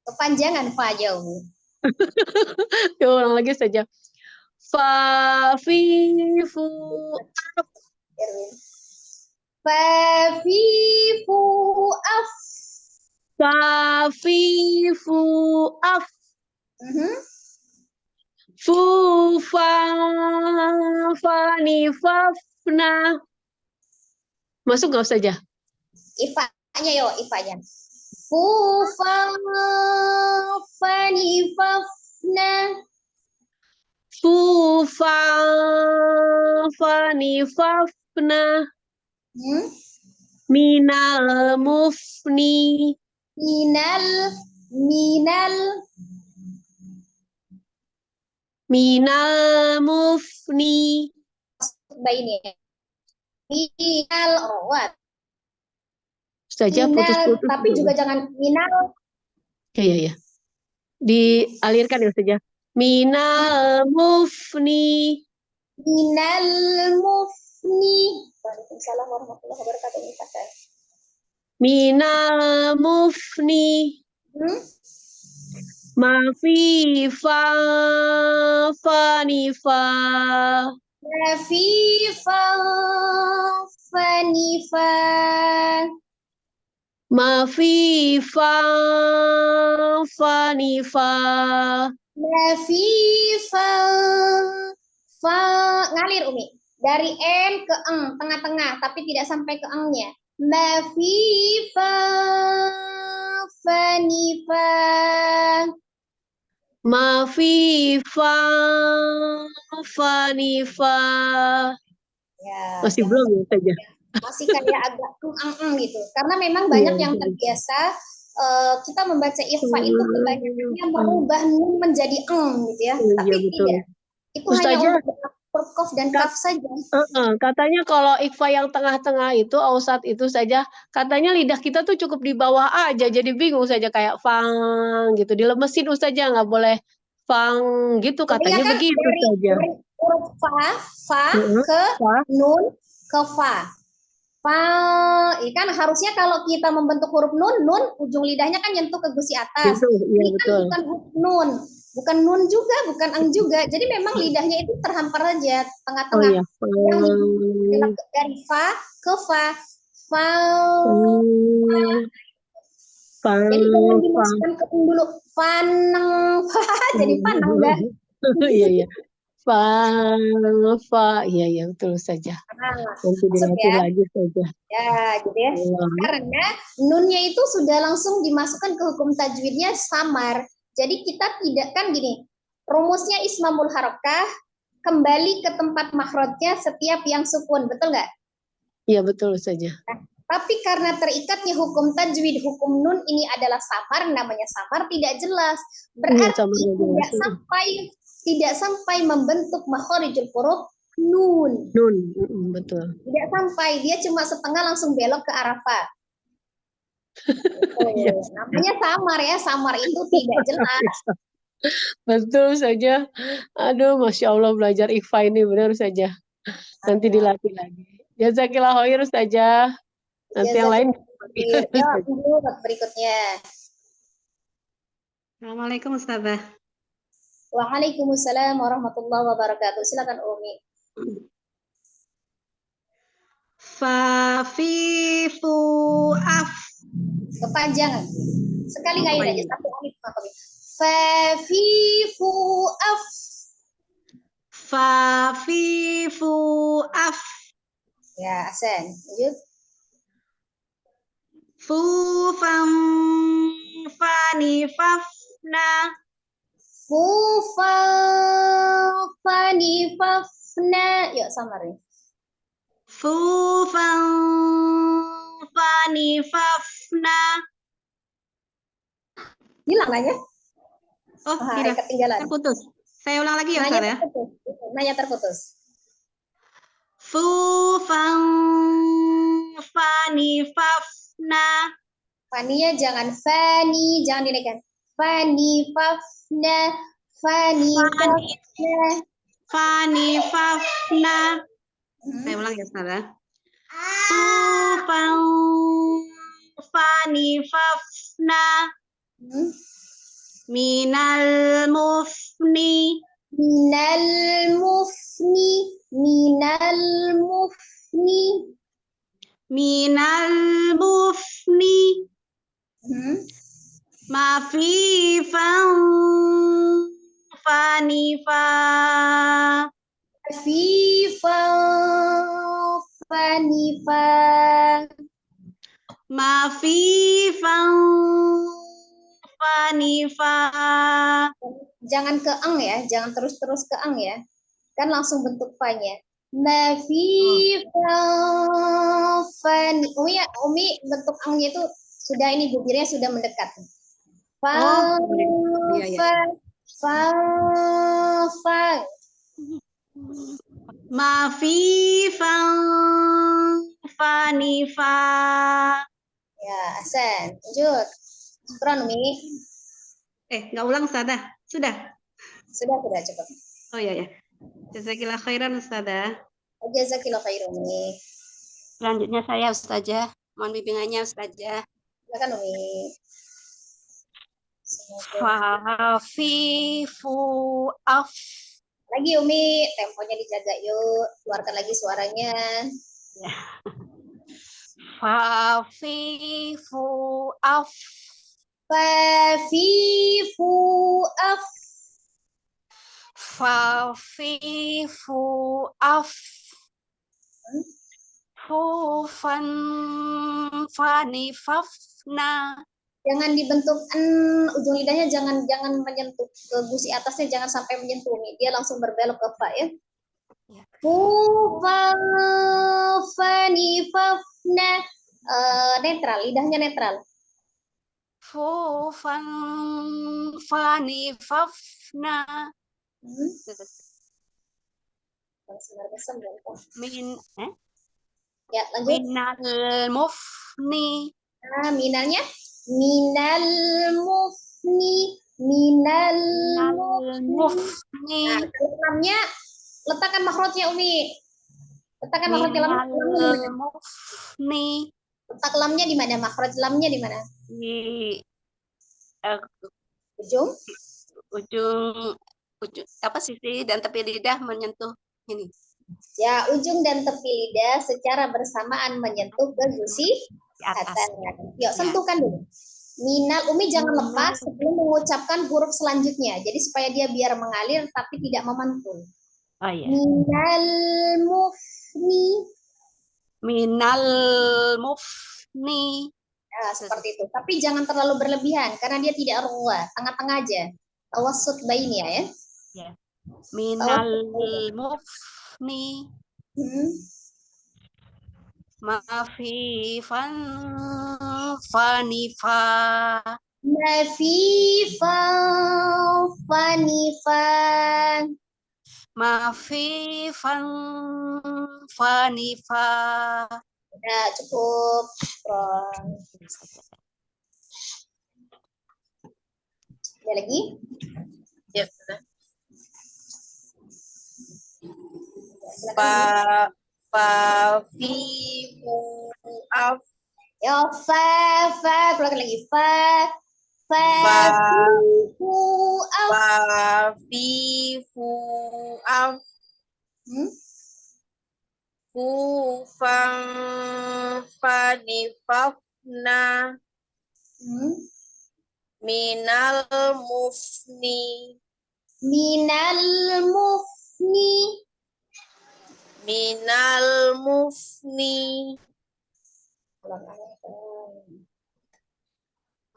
Kepanjangan fa jauh. Ulang lagi saja. Fafifu af. Fafifu af. Fafifu af. Fufang fanifafna. Masuk nggak Ustazah? Ifanya yo, ifanya. Fufang fanifaf. Fanifafna Hmm? minal mufni Minal mufni. ini. Minal rawat. Saja Minal, putus-putus. tapi juga jangan minal. Ya. Dialirkan ya saja. Minal mufni. Minal mufni. Waalaikumsalam warahmatullahi wabarakatuh. Minal mufni. Hmm? Mafifa fanifa. Rafifa fanifa. Mafifa fanifa. Rafifa fa ngalir Umi. Dari N ke eng, tengah-tengah, tapi tidak sampai ke engnya. Mafifa fanifa. Mafifa fanifa. Ya, Masih jangan belum ya saja. masih kayak agak gitu. Karena memang banyak Iya. yang terbiasa kita membaca ikhfa itu kebanyakannya merubah nun menjadi eng gitu ya. Iya, Tapi betul. tidak. Itu Ustazah, hanya untuk huruf qaf dan kaf saja. Katanya kalau ikhfa yang tengah-tengah itu, ausat itu saja, katanya lidah kita tuh cukup di bawah aja, jadi bingung saja kayak fang gitu, dilemesin Ustazah, nggak boleh fang gitu, katanya Iya kan, begitu saja. dari huruf fa ke Fa. nun ke fa. Fa, ya kan harusnya kalau kita membentuk huruf nun ujung lidahnya kan nyentuh ke gusi atas. Gitu, iya Ini kan betul. bukan huruf nun, bukan nun juga, bukan eng juga. Jadi memang lidahnya itu terhampar aja Oh tengah-tengah. iya. Yang dari fa ke fa. Fa. Jadi jangan dimasukkan ke eng dulu. Paneng, fa, jadi paneng dah. Iya. Fa. Iya, betul saja. Nah, Nanti masuk dilatih ya. lagi saja. Ya, gitu ya. Karena nunnya itu sudah langsung dimasukkan ke hukum tajwidnya samar. Jadi kita tidak kan gini, rumusnya ismamul harokah kembali ke tempat makhrajnya setiap yang sukun, betul nggak? Iya, betul saja. Tapi karena terikatnya hukum tajwid, hukum nun ini adalah samar, namanya samar tidak jelas. Berarti tidak sampai membentuk makharijul huruf nun. Nun, betul. Tidak sampai, dia cuma setengah langsung belok ke arah fa. Namanya samar ya, samar itu tidak jelas. Betul saja. Aduh, Masya Allah belajar ikhfa ini benar saja. Nanti dilatih lagi. Jazakillah khair saja. Nanti yang lain. Ya, berikutnya. Assalamualaikum Ustazah. Waalaikumsalam warahmatullahi wabarakatuh. Silakan Umi. Fa fi fu af. Kepanjangan. Sekali kali aja satu alif maksudnya. Fa fi fu af. Fa fi fu af. Ya, Asen. Lanjut. Fu fam fani fafna. Fu fa fani fafna. Yuk samarin. Fu fam fani fafna. Hilang aja. Oh, hilang. Ketinggalan. Terputus. Saya ulang lagi ya, Ustaz ya. Nanya terputus. Fu fam fani fafna. Faninya jangan fani, jangan dinaikkan. Fani fafna, fani fafna. Fani fafna. Saya ulang ya, Ustaz ya. Fu fam fani fafna. Minal mufni. Minal mufni, minal mufni. Minal mufni. Mafifan fanifa. Mafifan fanifa. Mafifan fanifa. jangan ke eng ya, jangan terus-terus ke eng ya. Kan langsung bentuk fa-nya. Fani. Umi bentuk eng-nya itu sudah ini bibirnya sudah mendekat. Oh, boleh. Iya, iya. Fa. Mafifan fanifa. Ya, Hasan. Lanjut. Syukran, Umi. Nggak ulang Ustazah. Sudah. Sudah cukup. Oh iya ya. Jazakillah khairan Ustazah. Jazakillah khairan, Umi. Selanjutnya saya Ustazah. Mohon bimbingannya Ustazah. Silakan, Umi. Semoga. Fafifu af. Lagi, Umi. Temponya dijaga yuk. Keluarkan lagi suaranya. Fafifu af. Fafifu af. Fafifu af. Fufan fanifafna. Jangan dibentuk ujung lidahnya jangan menyentuh ke gusi atasnya, jangan sampai menyentuh nih. Dia langsung berbelok ke fa ya. Fufan fanifafna. Netral, lidahnya netral. Fufan fanifafna. Min Ya, lanjut. minal mufni. Nah, minalnya minal mufni, minal mufni. Nah, lamnya letakkan makhrajnya Umi. Letakkan makhraj lamnya. Mufni. Letak lamnya di mana? Makhraj lamnya di mana? Di Ujung apa sisi dan tepi lidah menyentuh ini. Ya, ujung dan tepi lidah secara bersamaan menyentuh ke gusi atasnya. Yuk, sentuhkan dulu. Minal, Umi jangan lepas sebelum mengucapkan huruf selanjutnya. Jadi supaya dia biar mengalir tapi tidak memantul. Oh iya. Minal mufni. Minal mufni. Nah, seperti itu. Tapi jangan terlalu berlebihan karena dia tidak ruwah, tengah-tengah aja. Tawassut bainnya ya. Ya. Minal mufni. Mafifan fanifa. Mafifan fanifan. Mafifan fanifa. Udah cukup. Ada lagi? Ya, fi fu af. Ya, fa keluarkan lagi fa fu af. Fi fu af. Fu fang fanifafna. Minal mufni. Minal mufni. Minal mufni.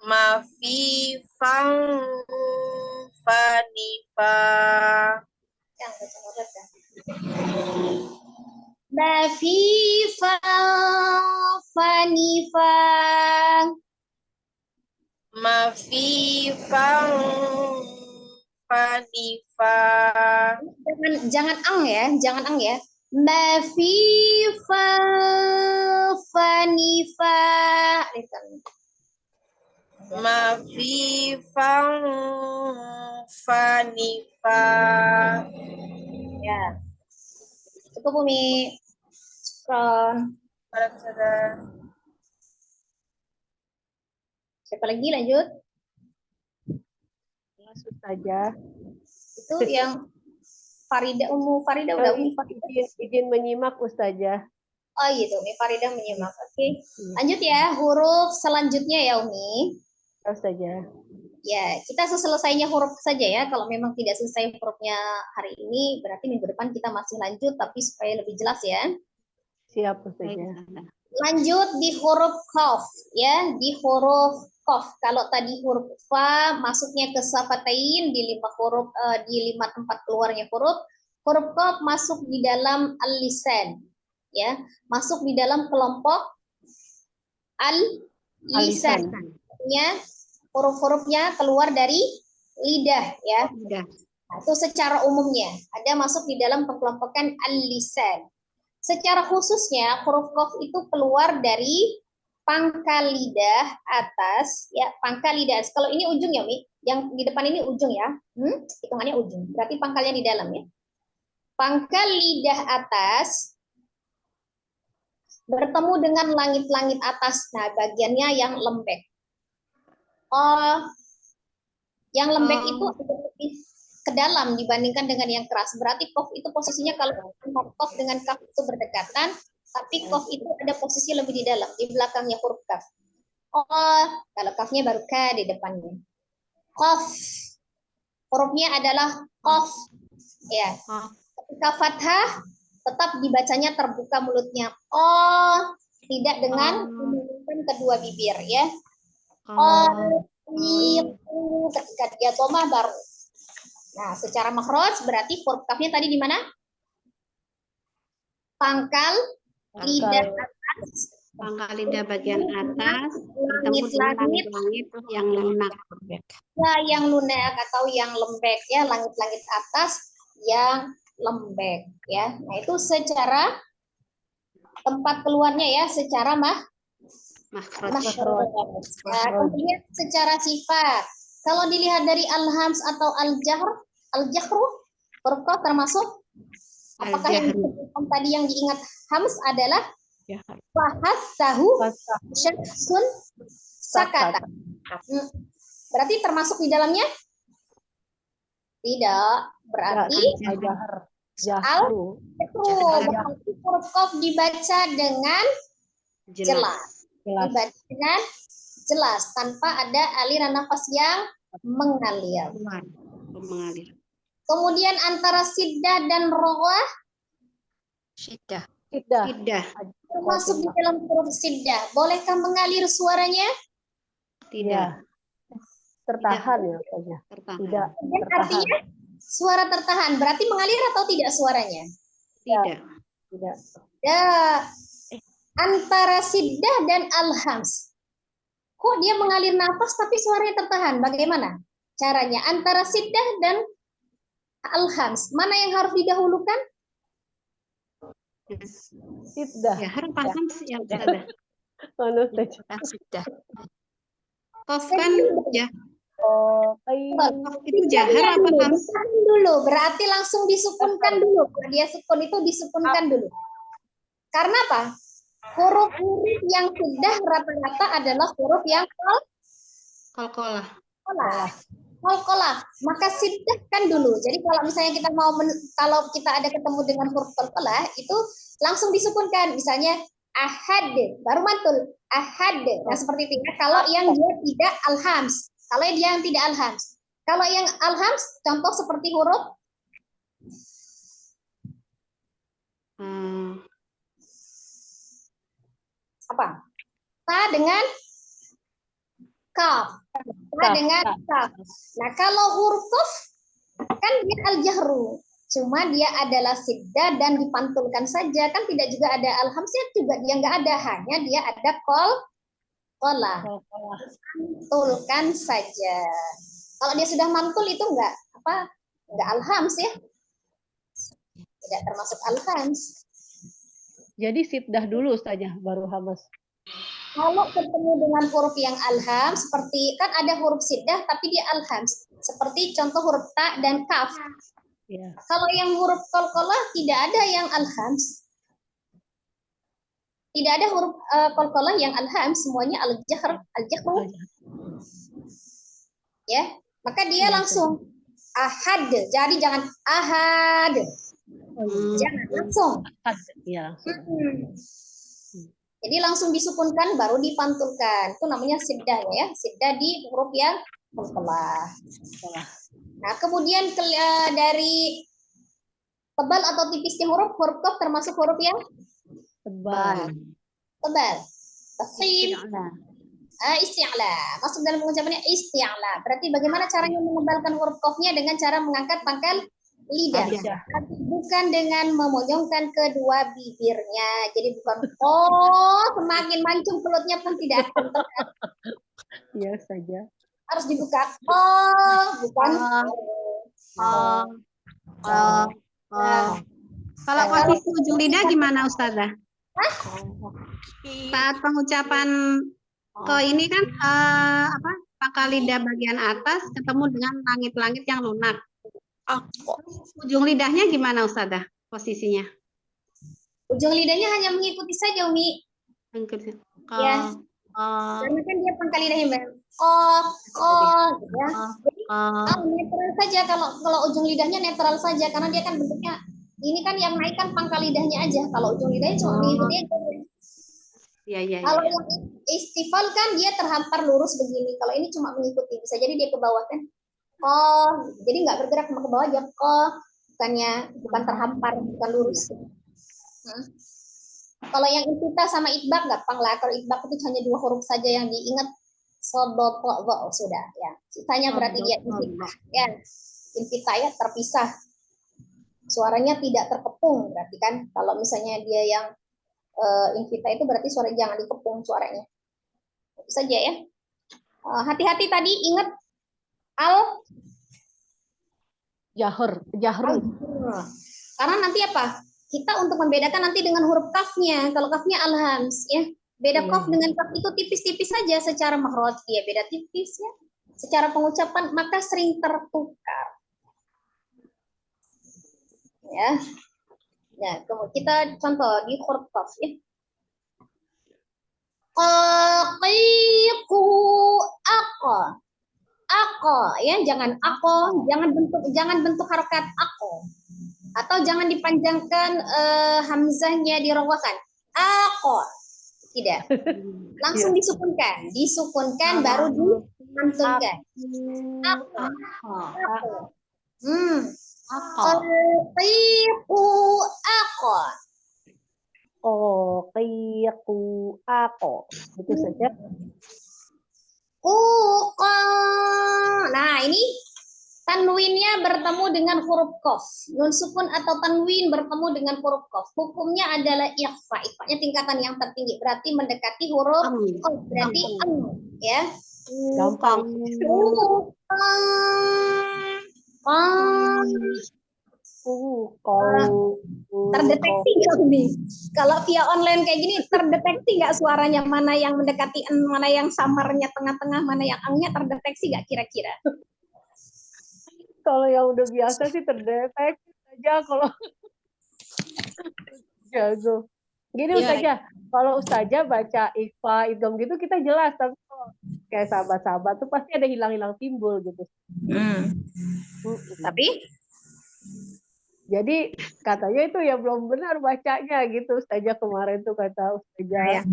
Mafifang fanifa. Mafifang fanifang. Mafifang fanifa. Jangan ya. Mafifang fanifa. Mafifang fanifa. Ya. Cukup Umi. Syukron. Siapa lagi lanjut? Ustazah. Itu yang Farida, Farida udah Umi. Izin menyimak Ustazah. Oh gitu, Umi Farida menyimak. Oke. Lanjut ya, huruf selanjutnya ya Umi. Ustazah. Ya, kita selesainya huruf saja ya. Kalau memang tidak selesai hurufnya hari ini, berarti minggu depan kita masih lanjut, tapi supaya lebih jelas ya. Siap Ustazah. Lanjut di huruf qaf ya, di huruf qaf. Kalau tadi huruf fa masuknya ke safatain di 5 huruf di 5 tempat keluarnya huruf qaf masuk di dalam al-lisan, ya, masuk di dalam kelompok al-lisan. Artinya huruf-hurufnya keluar dari lidah, ya. Sudah. Nah, itu secara umumnya ada masuk di dalam pengelompokan al-lisan. Secara khususnya huruf qaf itu keluar dari pangkal lidah atas, ya, pangkal lidah. Kalau ini ujung ya, Mi. Yang di depan ini ujung ya. Hitungannya ujung. Berarti pangkalnya di dalam ya. Pangkal lidah atas bertemu dengan langit-langit atas. Nah, bagiannya yang lembek. Yang lembek itu lebih ke dalam dibandingkan dengan yang keras. Berarti qaf itu posisinya kalau qaf dengan kaf itu berdekatan, tapi qaf itu ada posisi lebih di dalam, di belakangnya huruf kaf. Kalau kafnya baru ka di depannya. Qaf. Hurufnya adalah qaf. Ya. Ketika fathah tetap dibacanya terbuka mulutnya. Tidak dengan menundukkan kedua bibir, ya. Ketika dia dhamma baru. Nah, secara makhraj berarti huruf kafnya tadi di mana? Pangkal lidah atas. Pangkal lidah bagian atas bertemu dengan Langit-langit langit yang lunak. ya, yang lunak atau yang lembek, ya, langit-langit atas yang lembek, ya. Nah, itu secara tempat keluarnya, ya, secara Makhraj. Nah, kemudian secara sifat. Kalau dilihat dari al-hams atau al-jahru, huruf qaf termasuk apakah yang disebutkan tadi yang diingat hams adalah fahasahu syaksun sakata. Berarti termasuk di dalamnya? Tidak. Berarti al-jahru. Berarti huruf qaf dibaca dengan jelas. Dibaca dengan jelas tanpa ada aliran nafas yang mengalir. Mengalir. Kemudian antara siddah dan roghah Syiddah. Tidak. termasuk di dalam huruf siddah. Bolehkah mengalir suaranya? Tidak. Tertahan ya Ustazah. Tertahan. Tidak. Dan artinya suara tertahan. Berarti mengalir atau tidak suaranya? Tidak. Tidak. Ya. Antara siddah dan al-hams. Kok dia mengalir nafas tapi suaranya tertahan? Bagaimana caranya? Antara siddah dan al-hams. Mana yang harus didahulukan? Tidak. Ya, harus paham yang ada. Syiddah. Qaf kan ya. Qaf Itu jahar apa hams? Ditahan dulu, berarti langsung disukunkan dulu. Kalau dia sukun itu disukunkan dulu. Karena apa? Huruf-huruf yang sudah rata-rata adalah huruf yang Qalqalah. qalqalah. Maka siddahkan dulu. Jadi kalau misalnya kita mau kalau kita ada ketemu dengan huruf qalqalah itu langsung disukunkan. Misalnya ahad, baru mantul ahad. Nah, seperti itu. Kalau yang dia tidak al-hams. Kalau dia yang tidak al-hams. Kalau yang al-hams contoh seperti huruf apa? Ta dengan kaf. Ta dengan kaf. Nah, kalau huruf qaf kan dia al-jahru. Cuma dia adalah siddah dan dipantulkan saja. Kan tidak juga ada al-hamsnya juga dia nggak ada. Hanya dia ada qalqalah. Pantulkan saja. Kalau dia sudah mantul itu nggak al-hams ya. Tidak termasuk al-hams. Jadi siddah dulu Ustazah baru hamas. Kalau ketemu dengan huruf yang alham, seperti kan ada huruf siddah tapi dia alhams, seperti contoh huruf ta dan kaf. Ya. Kalau yang huruf qalqalah tidak ada yang alhams. Tidak ada huruf qalqalah yang alhams, semuanya al-jahru. Ya, maka dia langsung ahad. Jadi jangan ahad. Jangan langsung. Ya. Jadi langsung disukunkan baru dipantulkan. Itu namanya siddah ya. Siddah di huruf yang qalqalah. Nah, kemudian dari tebal atau tipisnya huruf qaf termasuk huruf yang Tebal. tebal. Tafkhim. Isti'la. Masuk dalam pengucapannya isti'la. Berarti bagaimana caranya menebalkan huruf qafnya dengan cara mengangkat pangkal lidah. Lidah. Tapi bukan dengan memojongkan kedua bibirnya. Jadi bukan oh, semakin mancung pelutnya pun tidak akan tegak. Ya saja. Harus dibuka. Oh, bukan. Oh, oh, oh. Kalau posisi ujung lidah gimana Ustazah? Saat pengucapan ke ini kan apa? Pangkal lidah bagian atas ketemu dengan langit-langit yang lunak. Aku. Ujung lidahnya gimana Ustazah posisinya? Ujung lidahnya hanya mengikuti saja, Umi. Ke, Ya. oh, Karena kan dia pangkal lidahnya Mbak. Oh, gitu ya. oh, Netral saja kalau ujung lidahnya netral saja karena dia kan bentuknya ini kan yang naik kan pangkal lidahnya aja. Kalau ujung lidahnya cuma mengikuti aja. iya, iya, Kalau iya. yang istifal kan dia terhampar lurus begini. Kalau ini cuma mengikuti, bisa jadi dia ke bawah kan. Oh, jadi nggak bergerak ke bawah aja. Oh, bukan terhampar, bukan lurus. Kalau yang intita sama itbaq gampang lah. Kalau itbaq itu hanya 2 huruf saja yang diingat. Sodot, sudah ya. Sisanya berarti dia intita. Ya, intita ya terpisah. Suaranya tidak terkepung berarti kan. Kalau misalnya dia yang invita itu berarti suara jangan dikepung suaranya. Itu saja ya. Hati-hati tadi ingat Jahru. Karena nanti apa? Kita untuk membedakan nanti dengan huruf kafnya. Kalau kafnya alhams ya. Beda kaf dengan kaf itu tipis-tipis saja secara makhraj ya, beda tipis ya. Secara pengucapan maka sering tertukar. Ya. Nah, kemudian kita contoh di huruf kaf ya. Qaqiqu aqa. Aqa ya, jangan jangan bentuk harokat aqa. Atau jangan dipanjangkan hamzahnya dirowakan. Aqa. Tidak. Langsung disukunkan baru dimantunkan. Aqa. Qaqiqu aqa. Qaqiqu aqa. Itu saja. Nah, ini tanwinnya bertemu dengan huruf qaf. Nun sukun atau tanwin bertemu dengan huruf qaf. Hukumnya adalah ikhfa. Ikhfanya tingkatan yang tertinggi, berarti mendekati huruf qaf. Berarti ya. Gampang. Terdeteksi nggak nih? Kalau via online kayak gini terdeteksi nggak suaranya, mana yang mendekati en, mana yang samarnya tengah-tengah, mana yang angnya, terdeteksi nggak kira-kira? Kalau yang udah biasa sih terdeteksi saja kalau jago. Gini Ustazah, kalau Ustazah baca ikhfa, idgham gitu kita jelas, tapi kalau kayak sahabat-sahabat tuh pasti ada hilang-hilang timbul gitu. Tapi jadi katanya itu ya belum benar bacanya gitu Ustazah kemarin tuh kata Ustazah.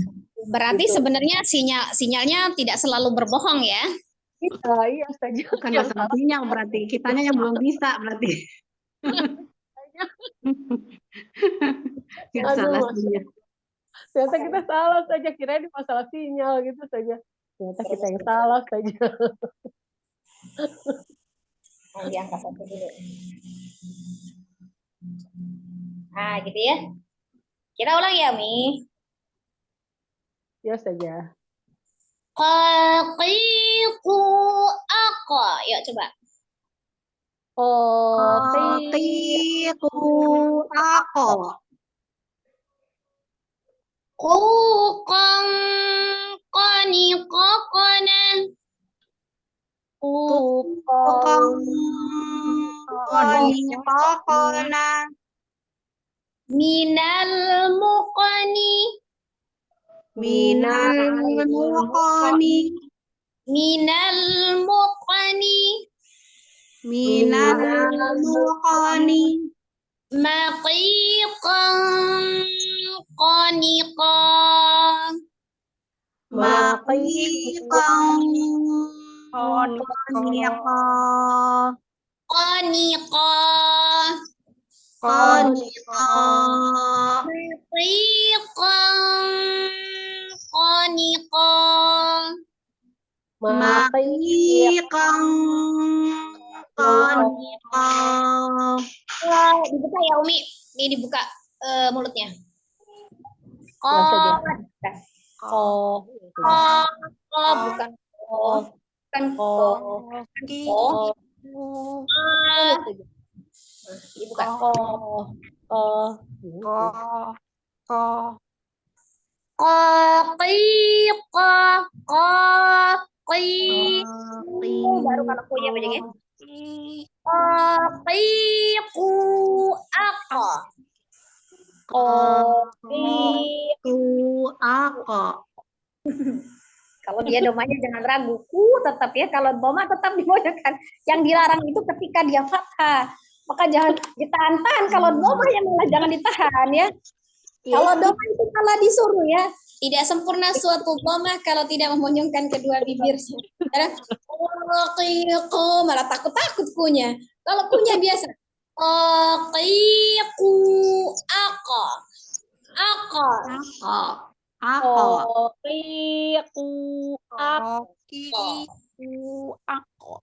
Berarti gitu. sebenarnya sinyalnya tidak selalu berbohong ya? Iya Ustazah. Bukan masalah sinyal berarti, kitanya yang belum bisa berarti. Nggak salah sinyal. Ternyata kita salah saja, kirain masalah sinyal gitu saja. Ternyata kita yang salah saja. Diangkat satu dulu. Nah, gitu ya. Kita ulang ya, Mi. Ya saja. Qaqiqu aqa. Yuk coba. Qaqiqu aqa. Quqan qaniqaqana. Quqan qaniqaqana. Minal muqani. Minal muqani. Minal muqani. Minal muqani. Maqiqan qaniqa. Maqiqan qaniqa. Qaniqa. Qaniqa. Maqiqan qaniqa. Maqiqan qaniqa. Dibuka ya Umi. Ini dibuka mulutnya. Ya saja. Oh, Oh, bukan oh, bukan oh, oh. Dibuka. oh, oh. Qaqiqa, qaqi. Baru kalau punya bajanya. Qaqiqu aqa. Aqa. Kalau dia domanya jangan ragu, tetap ya. Kalau doma tetap dimodalkan. Yang dilarang itu ketika dia fathah. Maka jangan ditahan-tahan. Kalau doma ya malah jangan ditahan ya. Kalau doma itu malah disuruh ya. Tidak sempurna suatu doma kalau tidak memonjongkan kedua bibir. Malah takut-takut kunya. Kalau kunya biasa. Qaqiqu aqa. Aqa. Aqa. Qaqiqu aqa.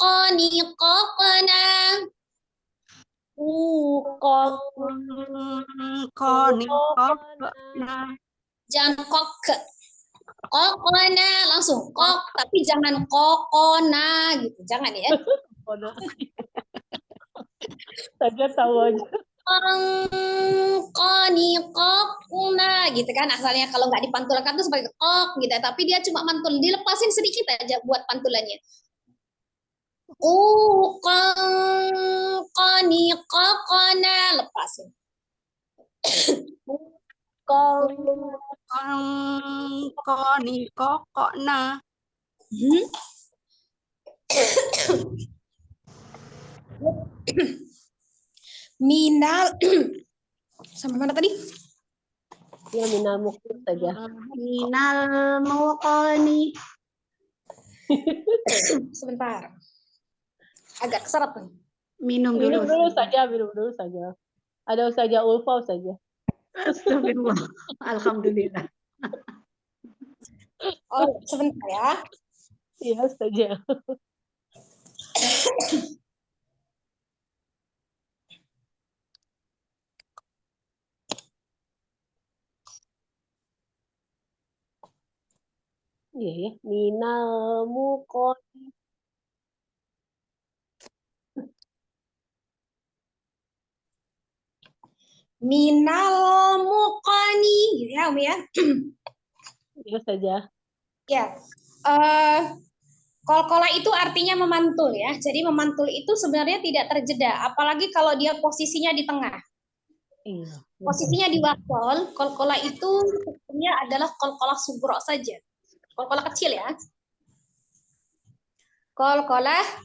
Qaniqaqna. Jangan kok. Kokona langsung kok, tapi jangan kokona gitu. Jangan ya. Saja tahu aja. Qaniqaqna gitu kan asalnya, kalau nggak dipantulkan tuh sebagai kok gitu, tapi dia cuma mantul, dilepasin sedikit aja buat pantulannya. Qaniqaqna, lepasin. Qaniqaqna. Minal sampai mana tadi? Ya, minal mukmin saja. Minal muqani. Sebentar. Agak keseret nih. Minum Minum dulu. dulu saja. Ada Ustazah Ulfa saja. Astagfirullah. Alhamdulillah. Oh, sebentar ya. Iya, Ustazah. Iya ya, minal muqani. Minal muqani gitu ya, Umi ya. Iya saja. Ya. Qalqalah itu artinya memantul ya. Jadi memantul itu sebenarnya tidak terjeda, apalagi kalau dia posisinya di tengah. Iya. Posisinya di wasol, qalqalah itu sebenarnya adalah qalqalah sugro saja. Qalqalah kecil ya. Qalqalah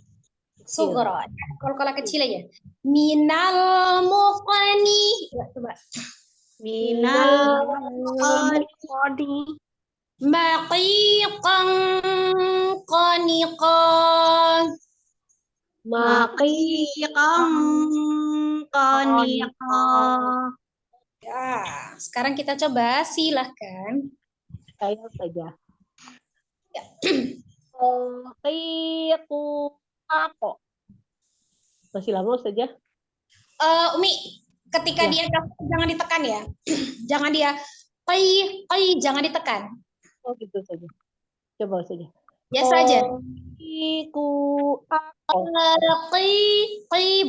sugro. Qalqalah kecil aja. Minal muqani. Ya, coba. Minal muqani. Maqiqan qaniqan. Maqiqan qaniqa. Ya, sekarang kita coba, silahkan. Saya saja. Qaqiqu aqa. Masih lama saja. Umi, ketika dia jangan ditekan ya. Jangan dia jangan ditekan. Oh, gitu saja. Coba saja. Biasa aja. Qaqiqu aqa.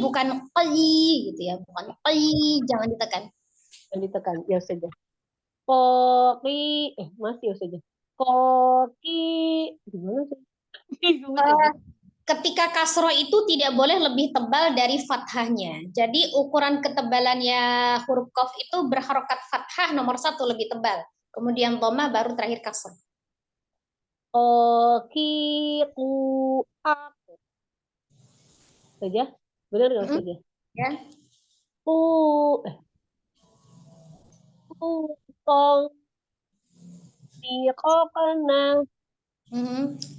Bukan gitu ya, bukan jangan ditekan. Jangan ditekan, ya saja. Masih ya saja. Gimana sih? Ketika kasroh itu tidak boleh lebih tebal dari fathahnya. Jadi ukuran ketebalannya huruf qaf itu berharokat fathah nomor 1 lebih tebal. Kemudian dhamma baru terakhir kasroh. Qaqiqu aqa. Saja? Benar nggak saja? Ya. Qaqiqna.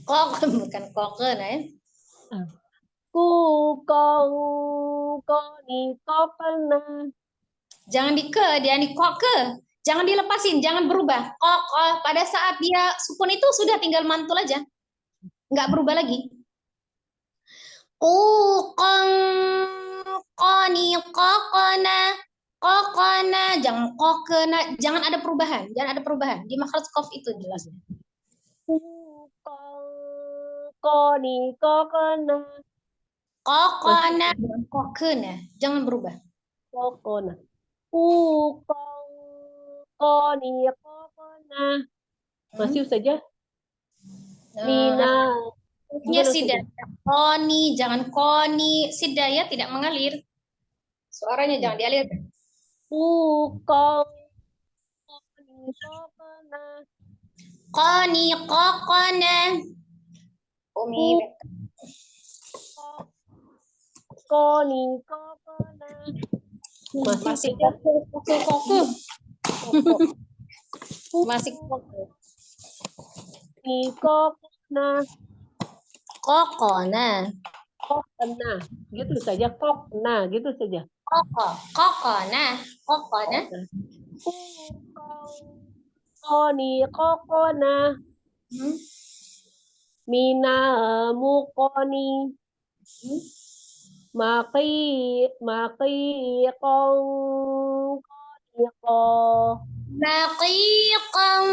Kok bukan koke nah ya. Qaniqna. Jangan di ke, jangan di koke. Jangan dilepasin, jangan berubah. Pada saat dia sukun itu sudah tinggal mantul aja. Nggak berubah lagi. Qaqan, qani, qaqana, qaqana. Jangan qaqana, jangan ada perubahan. Jangan ada perubahan. Di makhraj qaf itu jelasnya. Koni, kokona, Qaqana, jangan qaqana. Jangan berubah. kokona. Kukong, koni, kokona. Masih saja. Mina. Nya Gimana, sidah. Koni, jangan koni. Sidah ya, tidak mengalir. Suaranya jangan dialirkan. Kukong, koni, kokona. Koni, kokona. Umi. Koni, kokona. Masih koku. Masih koku. Ni, kokona. Kokona. Kokona. Gitu saja. Kokona. Gitu saja. Kokona. Kokona. Kukong, koni, kokona. Mina, mukoni. Maki, kong, koni, ko. Naqiqan.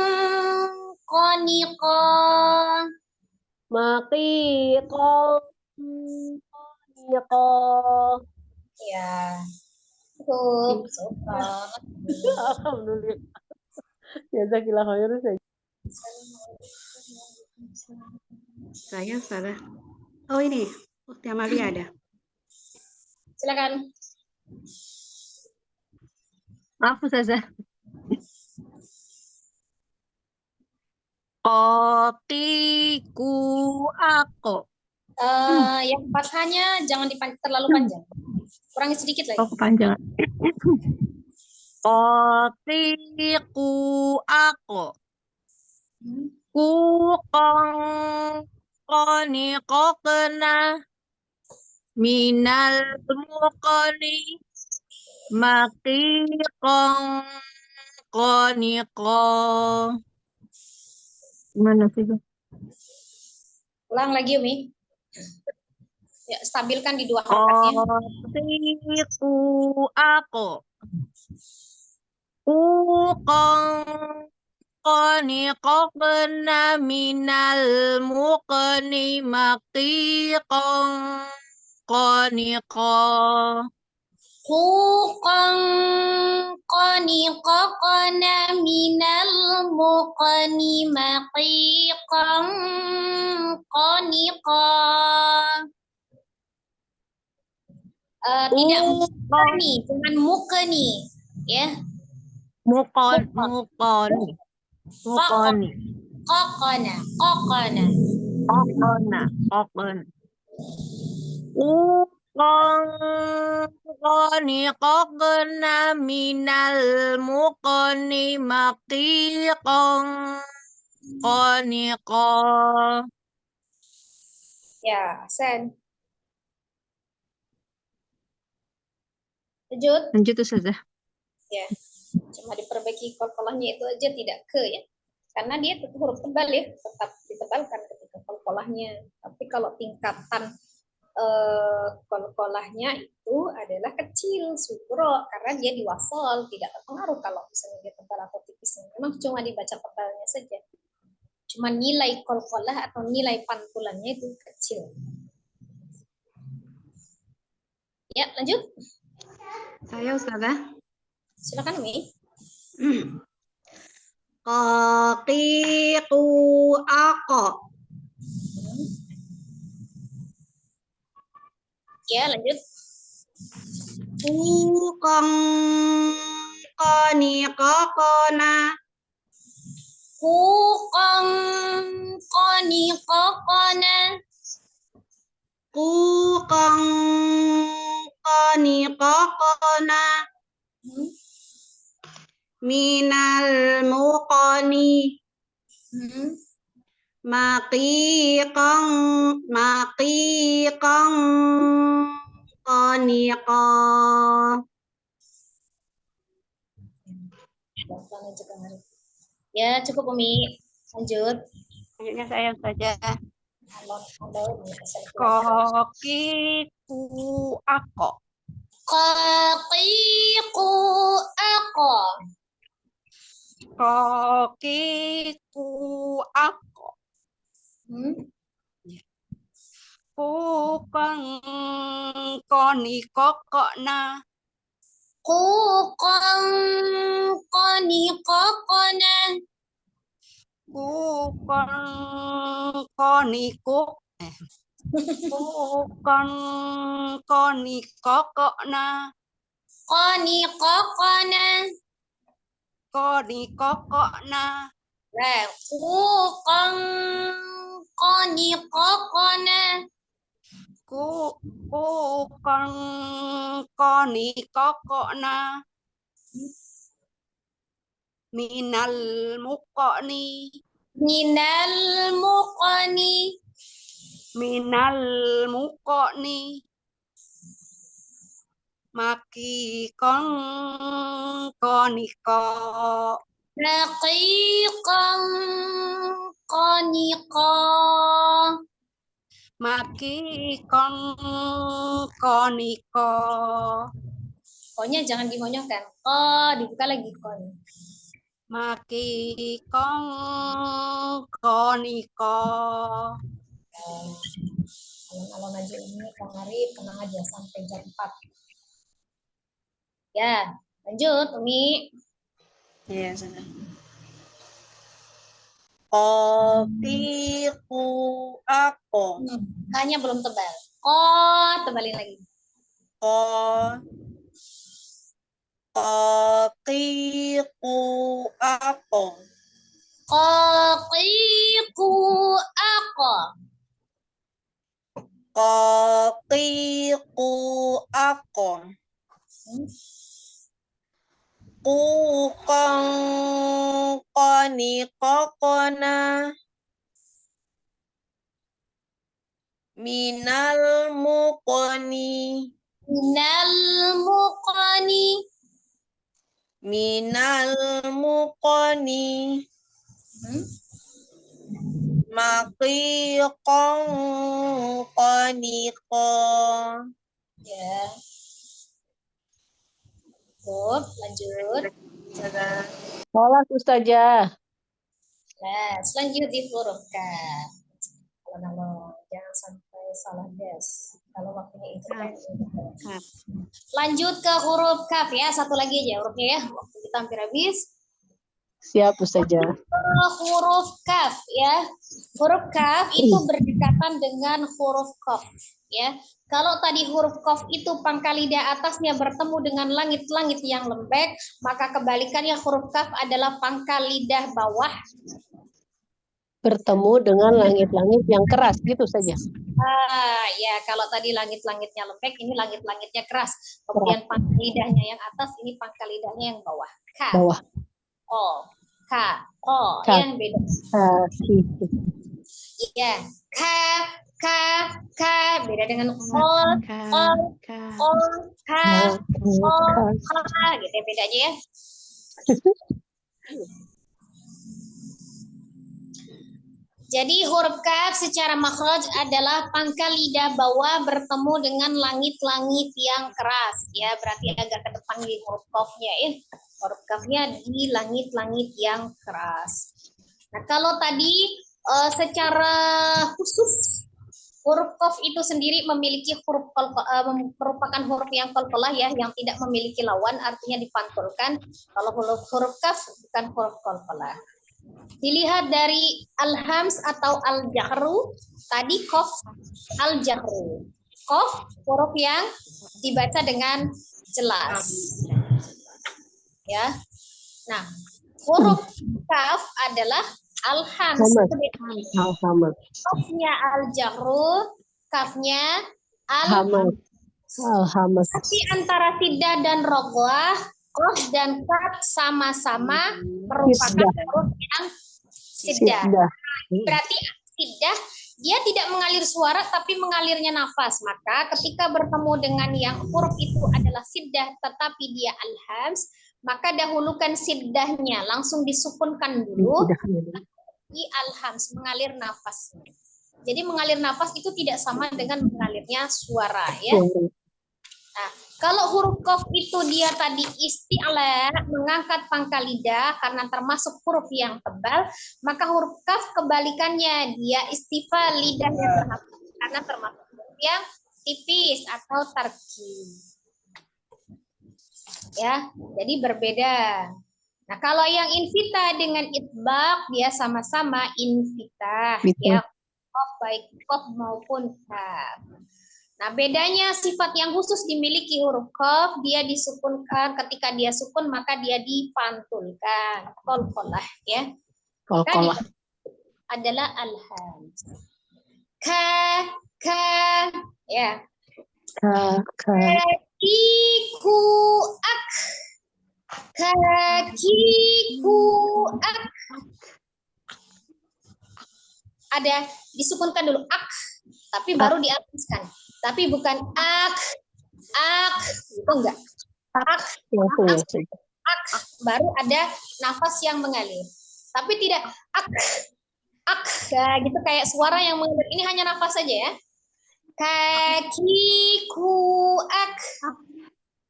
Qaniqa. Maki, kong, koni, ko. Ya. Cukup. Syukran. Alhamdulillah. Jazakillah khairan. Saya salah. Oh ini, Ukti Amalia ada. Silakan. Maaf Ustazah. Kotiku aku. Yang fathahnya jangan terlalu panjang. Kurangi sedikit lagi. Oh, kepanjangan. Kotiku aku. Kukong koni kokena. Minal mukoni. Maki kong koni ko. Gimana sih, Bu? Ulang lagi, Umi. Ya, stabilkan di 2 harakatnya. Kotiku aku. Kukong koni kokena minal mukoni maki kong koni ko. Huqan qaniqaqna minal muqani maqiqan qaniqa. Tidak mukani, jangan mukani, ya. Mukoni. Qaqana, qaqana. Kokona. Kukong koni kokena minal mukoni maki kong koni ko. Ya, Sen. Lanjut. Ustazah. Ya, cuma diperbaiki qalqalahnya itu aja, tidak ke ya. Karena dia tetap huruf tebal ya, tetap ditebalkan ketika qalqalahnya. Tapi kalau tingkatan qalqalahnya itu adalah kecil, sugro, karena dia diwasol, tidak terpengaruh kalau misalnya dia tebal atau tipis. Memang cuma dibaca tebalnya saja. Cuma nilai qalqalah atau nilai pantulannya itu kecil. Ya, lanjut. Saya Ustazah. Silakan, Umi. Qaqiqu aqa. Ya, lanjut. Kukong qaniqaqna. Huqan qaniqaqna. Kukong qaniqaqna. Minal muqani. Maqiqan qaniqa. Pelan-pelan aja, Kang Arif. Ya, cukup Umi. Lanjut. Selanjutnya saya Ustazah. Alon-alon ya, asal keluar. Kokiku ako. Qaqiqu aqa. Kokiku ako. Kukang koni kokokna. Quqan qaniqaqana. Kukang koni kuk. Kukang koni kokokna. Qaniqaqana. Koni kokokna. Nah, quqan qaniqaqana. Kukang koni kokokna. Minal mukoni. Minal muqani. Minal mukoni. Maki kong koniko. Raqiqan qaniqa. Maki kong koniko. Konya jangan dimonyokkan. Dibuka lagi kon. Maki kong koniko. Alon-alon aja ini, Kang Arif, tenang aja sampai jam 4. Ya, lanjut, Umi. Iya, sudah. Kopiku ako. K-nya belum tebal. Tebalin lagi. Kopiku ako. Qaqiqu aqa. Kopiku ako. Kukang koni kokona. Minal mukoni. Minal muqani. Minal mukoni. Maqiqong qaniqo. Ya. Cukup, lanjut. Sholat Ustazah. Nah, selanjutnya huruf K. Alon-alon, jangan sampai salah des. Kalau waktunya itu kan. Lanjut ke huruf kaf ya, satu lagi aja hurufnya ya. Waktu kita hampir habis. Siap Ustazah. Huruf kaf ya. Huruf kaf itu berdekatan dengan huruf qaf ya. Kalau tadi huruf qaf itu pangkal lidah atasnya bertemu dengan langit-langit yang lembek, maka kebalikannya huruf kaf adalah pangkal lidah bawah Bertemu dengan langit-langit yang keras gitu saja. Ya, kalau tadi langit-langitnya lembek, ini langit-langitnya keras. Kemudian pangkal lidahnya yang atas, ini pangkal lidahnya yang bawah. K, Bawah. O, K, O, K. yang beda. Ya, K, beda dengan O, K, gitu ya bedanya ya. Jadi huruf kaf secara makhraj adalah pangkal lidah bawah bertemu dengan langit-langit yang keras. Ya, berarti agak ke depan di huruf kafnya ya. Huruf kafnya di langit-langit yang keras. Nah, kalau tadi secara khusus huruf qaf itu sendiri memiliki merupakan huruf yang qalqalah ya, yang tidak memiliki lawan, artinya dipantulkan. Kalau huruf kaf bukan huruf qalqalah. Dilihat dari al-hams atau al-jahru, tadi qaf al-jahru. Qaf huruf yang dibaca dengan jelas. Ya. Nah, huruf kaf adalah al-hams. Qafnya al-jahru, kafnya al-hams. Tapi antara sidah dan roghah, qaf dan kaf sama-sama merupakan huruf yang sidah. Berarti sidah dia tidak mengalir suara tapi mengalirnya nafas. Maka ketika bertemu dengan yang huruf itu adalah sidah tetapi dia al-hams, maka dahulukan siddahnya, langsung disukunkan dulu di alhams, mengalir nafas. Jadi mengalir nafas itu tidak sama dengan mengalirnya suara ya. Nah, kalau huruf qaf itu dia tadi isti'la, mengangkat pangkal lidah karena termasuk huruf yang tebal, maka huruf kaf kebalikannya, dia istifal, lidahnya terhapus karena termasuk huruf yang tipis atau tarkib. Ya, jadi berbeda. Nah, kalau yang infitah dengan itbaq dia sama-sama infitah ya, qaf baik qaf maupun kaf. Nah, bedanya sifat yang khusus dimiliki huruf qaf, dia disukunkan, ketika dia sukun maka dia dipantulkan. Qalqalah ya. Qalqalah Adalah alhams. Ka ya. Kakiku ak. Kakiku ak. Ada disukunkan dulu ak, tapi baru dihalangkan. Tapi bukan ak, itu enggak. Ak, baru ada nafas yang mengalir. Tapi tidak ak, ya, gitu kayak suara yang mengalir. Ini hanya nafas saja ya. Kakiku ak,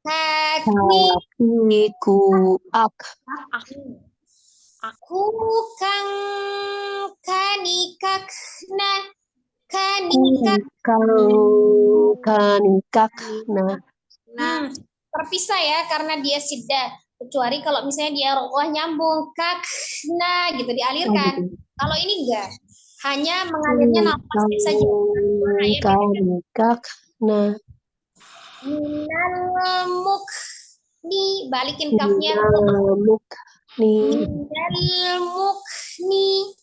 kakiku ak. Aku kang kanikakna. Kanikakna. Terpisah ya karena dia siddah. Kecuali kalau misalnya dia rohwah nyambung kakna gitu dialirkan. Kalau ini enggak, hanya mengalirnya nafas saja. Kanikakna. Minal mukni, balikin kafnya. Minal mukni.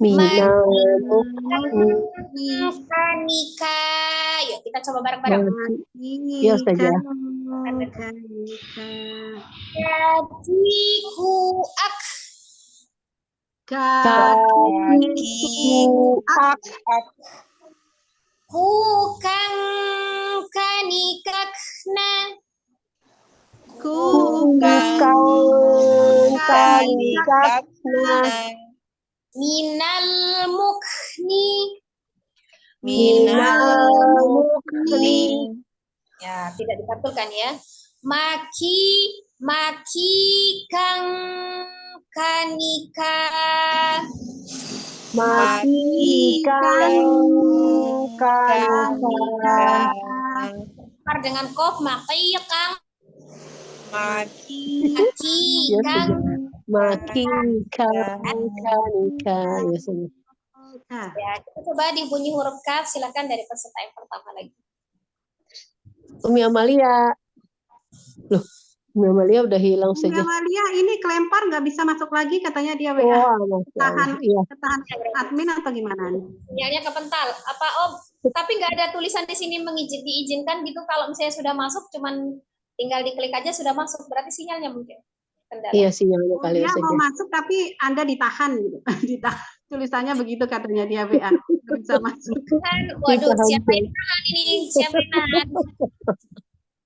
Minal mukni. Kanika. Yuk kita coba bareng-bareng. Ya saja. Kakiku ak. Kakiku ak. Ku kang kanikakna. Ku kang kanikakna. Minal mukni. Minal mukni. Ya, tidak dipantulkan ya. Maki kang kanika. Maki kang kanika. Dengan kof maki kang. Maki kang. Maki kang kanika. Ya sudah. Ya, kita coba di bunyi huruf kaf. Silakan dari peserta yang pertama lagi. Umi Amalia. Loh, Umi Amalia udah hilang Umi saja. Amalia ini kelempar nggak bisa masuk lagi katanya dia WA. Ketahan admin atau gimana nih? Sinyalnya kepental. Apa Om? Tapi nggak ada tulisan di sini diizinkan gitu. Kalau misalnya sudah masuk, cuman tinggal diklik aja sudah masuk. Berarti sinyalnya mungkin kendala. Iya, sinyalnya kali Dia saja. mau masuk tapi Anda ditahan gitu. Tulisannya begitu katanya dia WA. Nggak bisa masuk. Waduh, siapa yang tahan ini? Siapa yang tahan?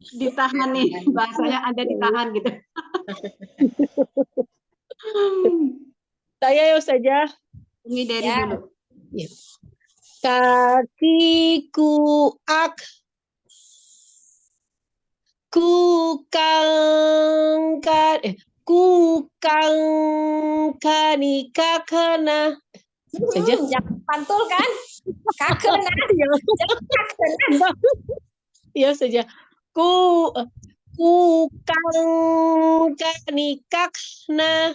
Ditahan nih, bahasanya Anda ditahan gitu. Saya saja. Ini dari Ya. dulu. Ya. Kakiku ak. Ku kang kanikakna. Saja. Jangan pantul kan? Kakena. Jangan kakena. Iya saja. Ku kang kanikakna.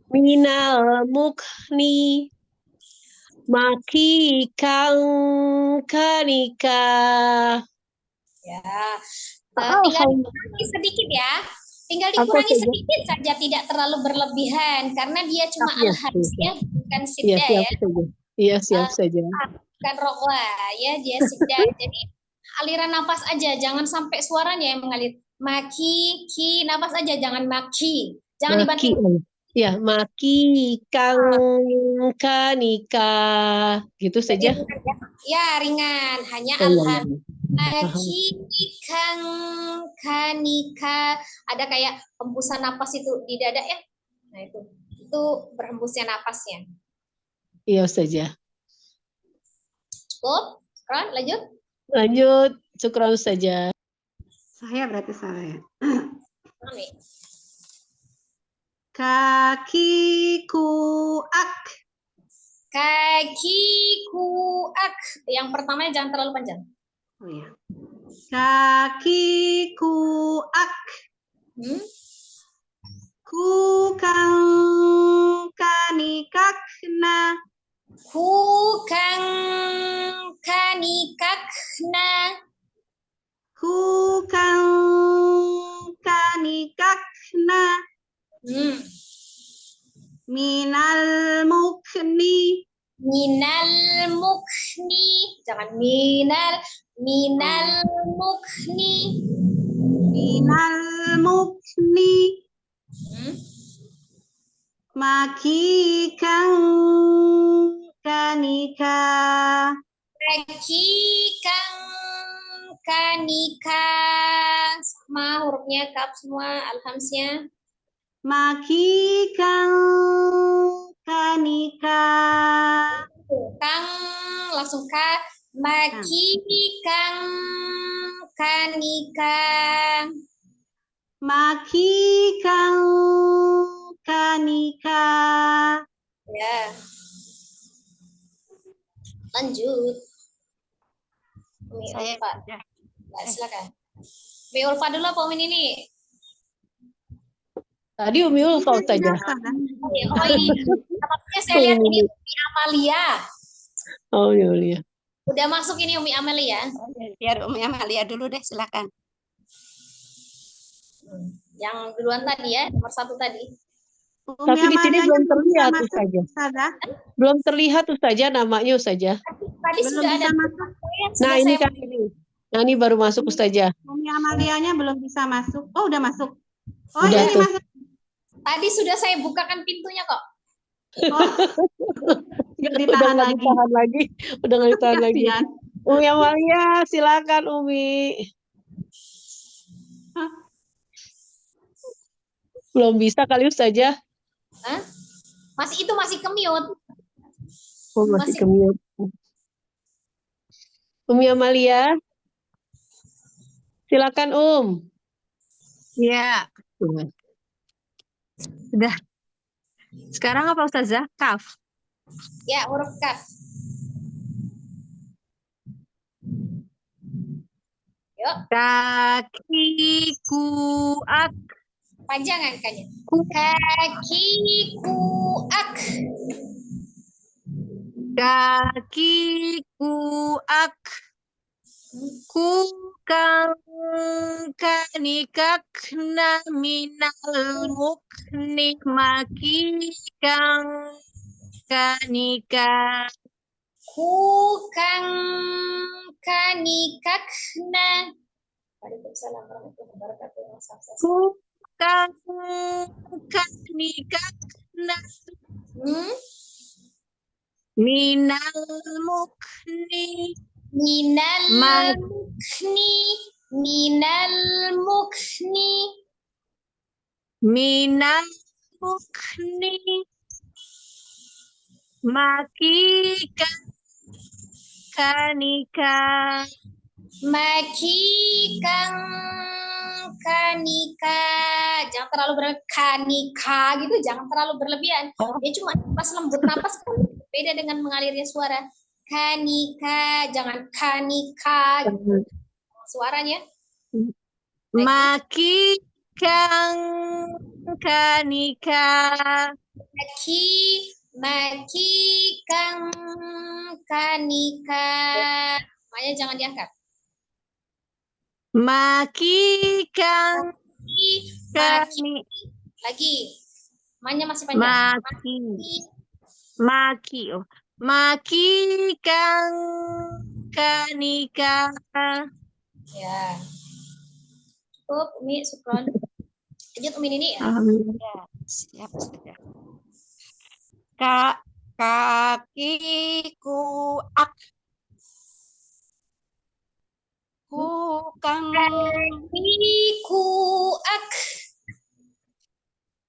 Minal mukni. Maki kang kanika. Ya. Tinggal dikurangi sedikit ya. Tinggal dikurangi sedikit saja, tidak terlalu berlebihan karena dia cuma alhams ya, bukan siddah ya. Iya, siap saja. Bukan rohwa ya, dia siddah. Jadi aliran nafas aja, jangan sampai suaranya yang mengalir. Maki, ki, nafas aja, jangan maki. Jangan dibanting. Ya, maki kang kanika. Gitu saja. Ya, ringan, hanya alham. Kaki kang kanika. Ada kayak hembusan napas itu di dada ya. Nah itu berhembusnya napasnya. Iya Ustazah. Cukup? Sekarang lanjut. Lanjut, syukran Ustazah. Saya berarti salah ya. Ami. Kakiku ak. Kakiku ak. Yang pertamanya jangan terlalu panjang. Oh ya. Kakiku ak. Hmm? Ku kang kanikakna. Ku kang kanikakna. Ku kang kanikakna. Minal mukni. Minal mukni. Jangan minal mukni. Minal mukni. Maki kang kanika. Kaki kang kanika. Sama hurufnya kaf semua, alhamsnya. Maki kang kanika. Kang langsung ka. Maki kang kanika. Maki kang kanika. Ya. Lanjut. Umi Saya Ulfa. Ustazah. Ya, silakan. Umi Ulfa dulu apa Umi ini? Tadi Umi Ulfa Ustazah. Oh ini. Tampaknya saya lihat ini Umi Amalia. Oh iya. Udah masuk ini Umi Amalia. Oh, biar Umi Amalia dulu deh, silakan. Yang duluan tadi ya, nomor 1 tadi. Tapi di sini belum terlihat Ustazah. Ustazah. Belum terlihat Ustazah namanya Ustazah. Tadi Belum sudah bisa ada. masuk. Nah ini kan ini. Nah ini baru masuk Ustazah. Umi Amalianya belum bisa masuk. Oh, udah masuk. Oh, Udah ini tuh. masuk. Tadi sudah saya bukakan pintunya kok. Oh, Udah ditahan nggak lagi. ditahan lagi. Udah nggak ditahan lagi. Kasihan. Umi Amalia, silakan Umi. Belum bisa kali Ustazah. Hah? Masih ke-mute. Oh, masih Masih. ke-mute. Umi Amalia, silakan Ya, sudah. Sekarang apa Ustazah? Kaf. Ya, huruf kaf. Yuk, Kakiku ak. panjang angkanya. Kakiku ak. Kakiku ak. Ku kang kanikakna minal mukni maki kang kanika. Kukang kanikakna. Waalaikumsalam warahmatullahi wabarakatuh. Ku kang kanikakna minal mukni Minal Ma- mukni. Minal mukni. minal mukni maki kang kanika. Maki kang kanika. Jangan terlalu kanika gitu, jangan terlalu berlebihan. Dia cuma pas lembut napas kan beda dengan mengalirnya suara. Kanika, jangan kanika gitu. Suaranya. Maki kang kanika. Maki kang kanika. Makanya jangan diangkat. Maki kang Maki. Lagi. Maknya masih panjang. Maki. Oh. Maki kang kanika. Ya. Cukup, Umi, Sukron. Lanjut Umi ini ya. Ya, siap sudah. Kakiku ak. ku kang Kakiku ak.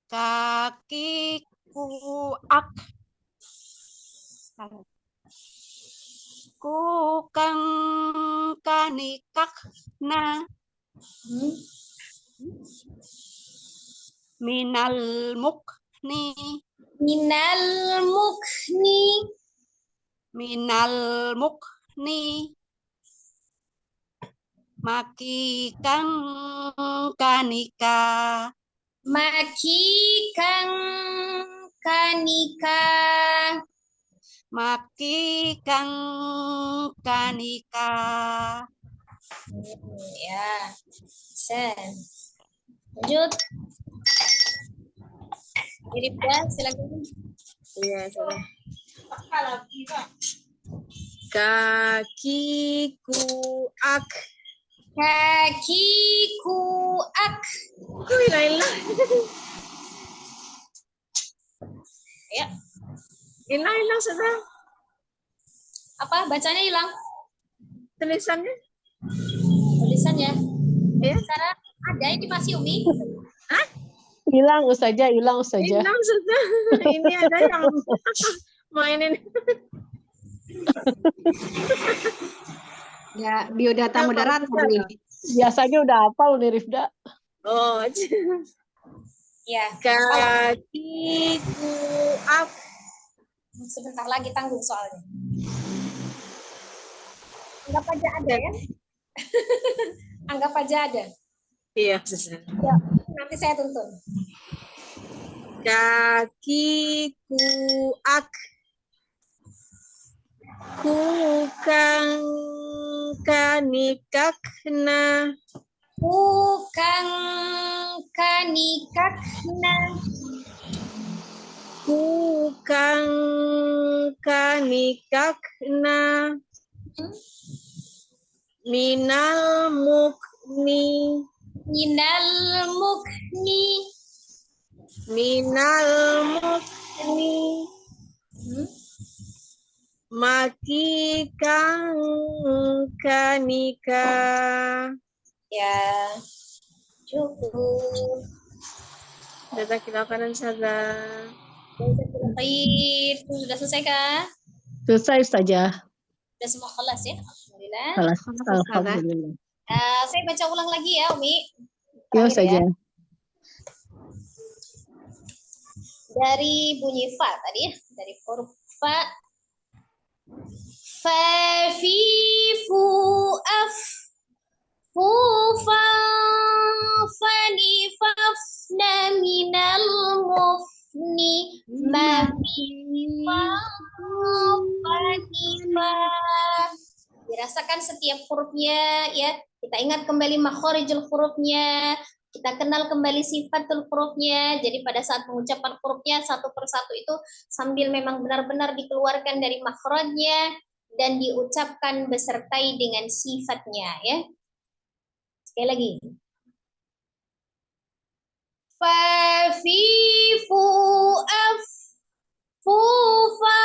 kakiku ak ku kang kanikak na Hmm. minal mukni Minal mukni. minal mukni maki kang kanika Maki kang kanika. maki kang kanika Ya. Sen. Lanjut. Rifda, silakan. Iya, sudah. Kakiku ak. Kakiku ak. Kok hilang-hilang? Ya. Hilang-hilang sudah. Apa? Bacanya hilang. Tulisannya? Tulisannya. Ya. Sekarang ada ini masih Umi. Hilang Ustazah, hilang Ustazah. Hilang sudah. Ini ada yang mainin. Ya, biodata moderator nih. Biasanya udah hafal nih Rifda. Oh, Ya. kakiku ak. Sebentar lagi tanggung soalnya. Anggap aja ada ya. Anggap aja ada. Iya, sudah. Ya, nanti saya tuntun. Kakiku ak. Ku kang kanikakna. Kukang kanikakna. Ku kang kanikakna. Minal mukni. Minal mukni. Minal mukni. Maki kang kanika. Ya. Cukup. Data kanan saja. Baik, sudah selesai kah? Selesai Ustazah. Sudah semua kelas ya? Alhamdulillah. Alhamdulillah. Saya baca ulang lagi ya, Umi. Ya Terakhir Ustazah. Dari bunyi fa tadi ya, dari huruf fa. Fa, fi, fu, af. Fu, fa, fani, faf, na, minal, mufni, ma, fi, fa, fani, fa. Dirasakan setiap hurufnya ya. Kita ingat kembali makhorijul hurufnya. Kita kenal kembali sifatul hurufnya. Jadi pada saat mengucapkan hurufnya satu persatu itu sambil memang benar-benar dikeluarkan dari makhrajnya dan diucapkan besertai dengan sifatnya ya. Sekali lagi. Fa, fi, fu, af. Fu, fa,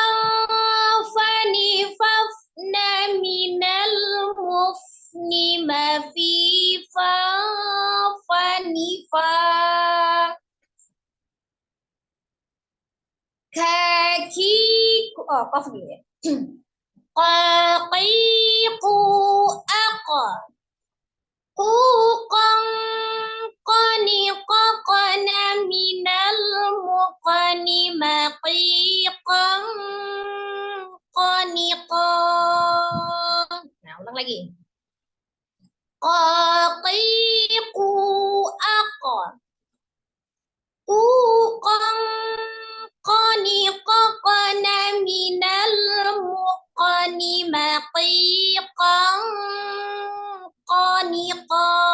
fani, faf, na, minal, mufni, ma, fi, fa, fani, fa. Kakiku, oh, kaf dulu ya. Qaqiqu, aqa. Kuqang, qaniqaqna, minal, muqani, maqiqang, qaniqang. Nah, ulang lagi. Qaqiqu, aqa. Kuqang, qaniqaqna, minal, muqani, maqiqang, qaniqang.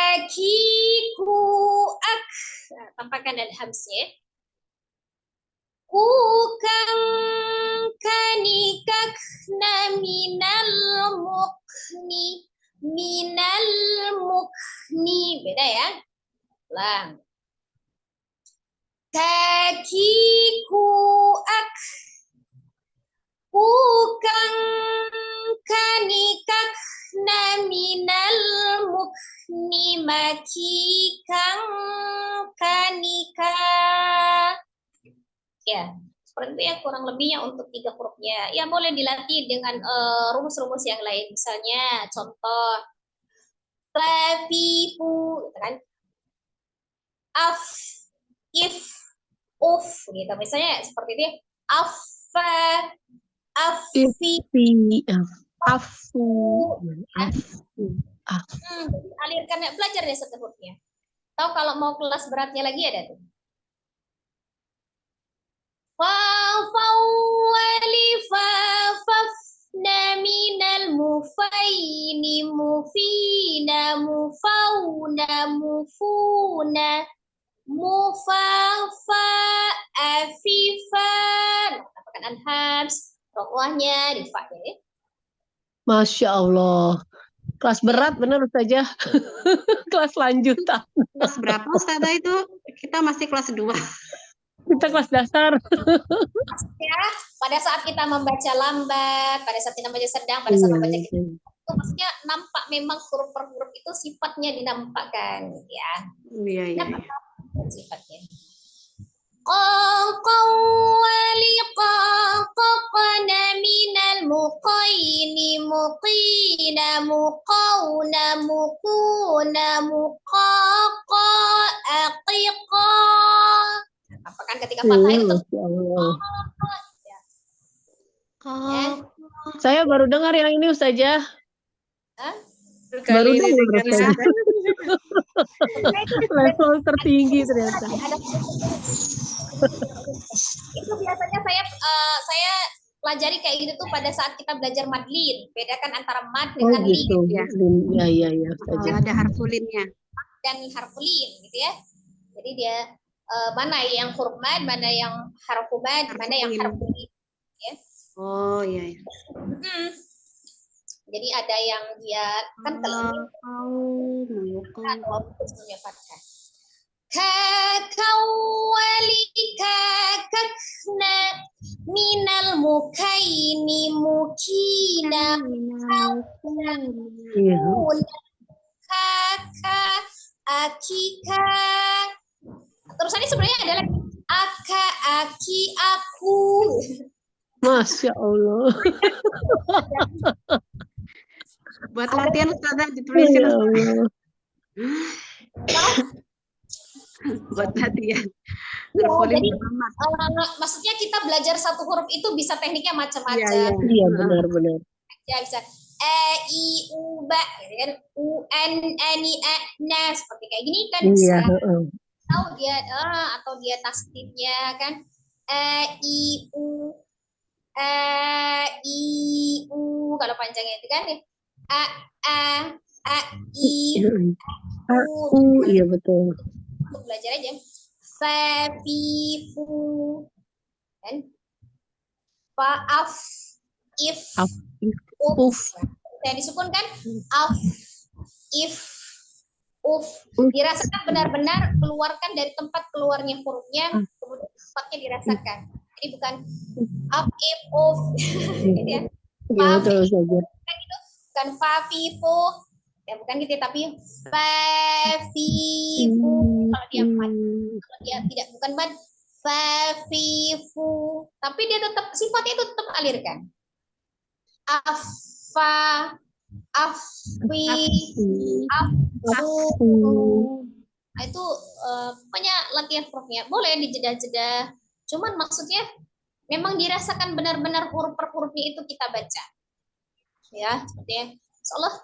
Kakiku ak. Nah, tampakkan ada hamzah. Kukang kanikakna, minal mukni. Minal mukni. Beda ya. Ulang. Kakiku ak. Kukang kanikak naminal mukni makikang kanika. Ya, seperti itu ya kurang lebihnya untuk 3 hurufnya. Ya boleh dilatih dengan rumus-rumus yang lain. Misalnya contoh tafifu, gitu kan? Af, if, uf, gitu. Misalnya seperti ini. Afa, afi, Afu. alirkan belajar deh satu hurufnya. Tahu kalau mau kelas beratnya lagi ada tuh. Fa fawwali fa fafna minal mufaini mufina mufauna mufuna mufafa afifan. Apakah anhams rokwahnya di fa ya. Masya Allah. Kelas berat bener Ustazah. Kelas lanjutan. Kelas berapa Ustazah itu? Kita masih kelas 2. Kita kelas dasar. Ya, pada saat kita membaca lambat, pada saat kita membaca sedang, pada saat membaca kita itu maksudnya nampak memang huruf per huruf itu sifatnya dinampakkan gitu ya. Iya, iya. Sifatnya. Qawli qaqana minal muqayni muqina muqawna muquna muqaqa aqiqa. Apakah ketika fathah itu Masya Allah. ya? Saya baru dengar yang ini Ustazah. Hah? Baru Kali ini dengar dengar Ustazah. Level tertinggi ternyata. Itu biasanya saya pelajari kayak gitu tuh pada saat kita belajar madlin. Bedakan antara mad Oh dengan lin gitu. Ya. Iya Ustazah. Ada harfulinnya. dan harfulin gitu ya. Jadi dia mana yang huruf mad, mana yang harfu mad, mana yang harfulin. Ya. Oh iya. Jadi ada yang dia kan kalau Muqan. punya fathah. Kakawali kakakna minal mukaini mukina Iya. kaka akika. Terusannya sebenarnya adalah aka aki aku. Masya Allah. Buat latihan Ustazah ditulisin. Ya Allah. Buat latihan. Ya, Harfulin jadi pertama. maksudnya kita belajar satu huruf itu bisa tekniknya macam-macam. Iya. Iya benar-benar. Ya bisa i u ba gitu kan, u n ni a na seperti kayak gini kan bisa. Iya. Tahu dia atau dia tasdidnya kan i u kalau panjangnya itu kan a i u. Iya betul. Untuk belajar aja. Fa fi fu kan faaf if Af, uf. Saya disukun kan af if uf. Dirasakan benar-benar keluarkan dari tempat keluarnya hurufnya, kemudian tempatnya dirasakan. Jadi bukan af if uf gitu ya. Iya betul Ustazah. Bukan fa fi fu. Ya bukan gitu tapi fa fi fu kalau dia mad. Kalau dia tidak bukan mad fa fi fu, tapi dia tetap sifatnya itu tetap alirkan. Afa afi afu. Nah, itu pokoknya latihan hurufnya boleh di jeda-jeda. Cuman maksudnya memang dirasakan benar-benar huruf per hurufnya itu kita baca. Ya, sepertinya. Insyaallah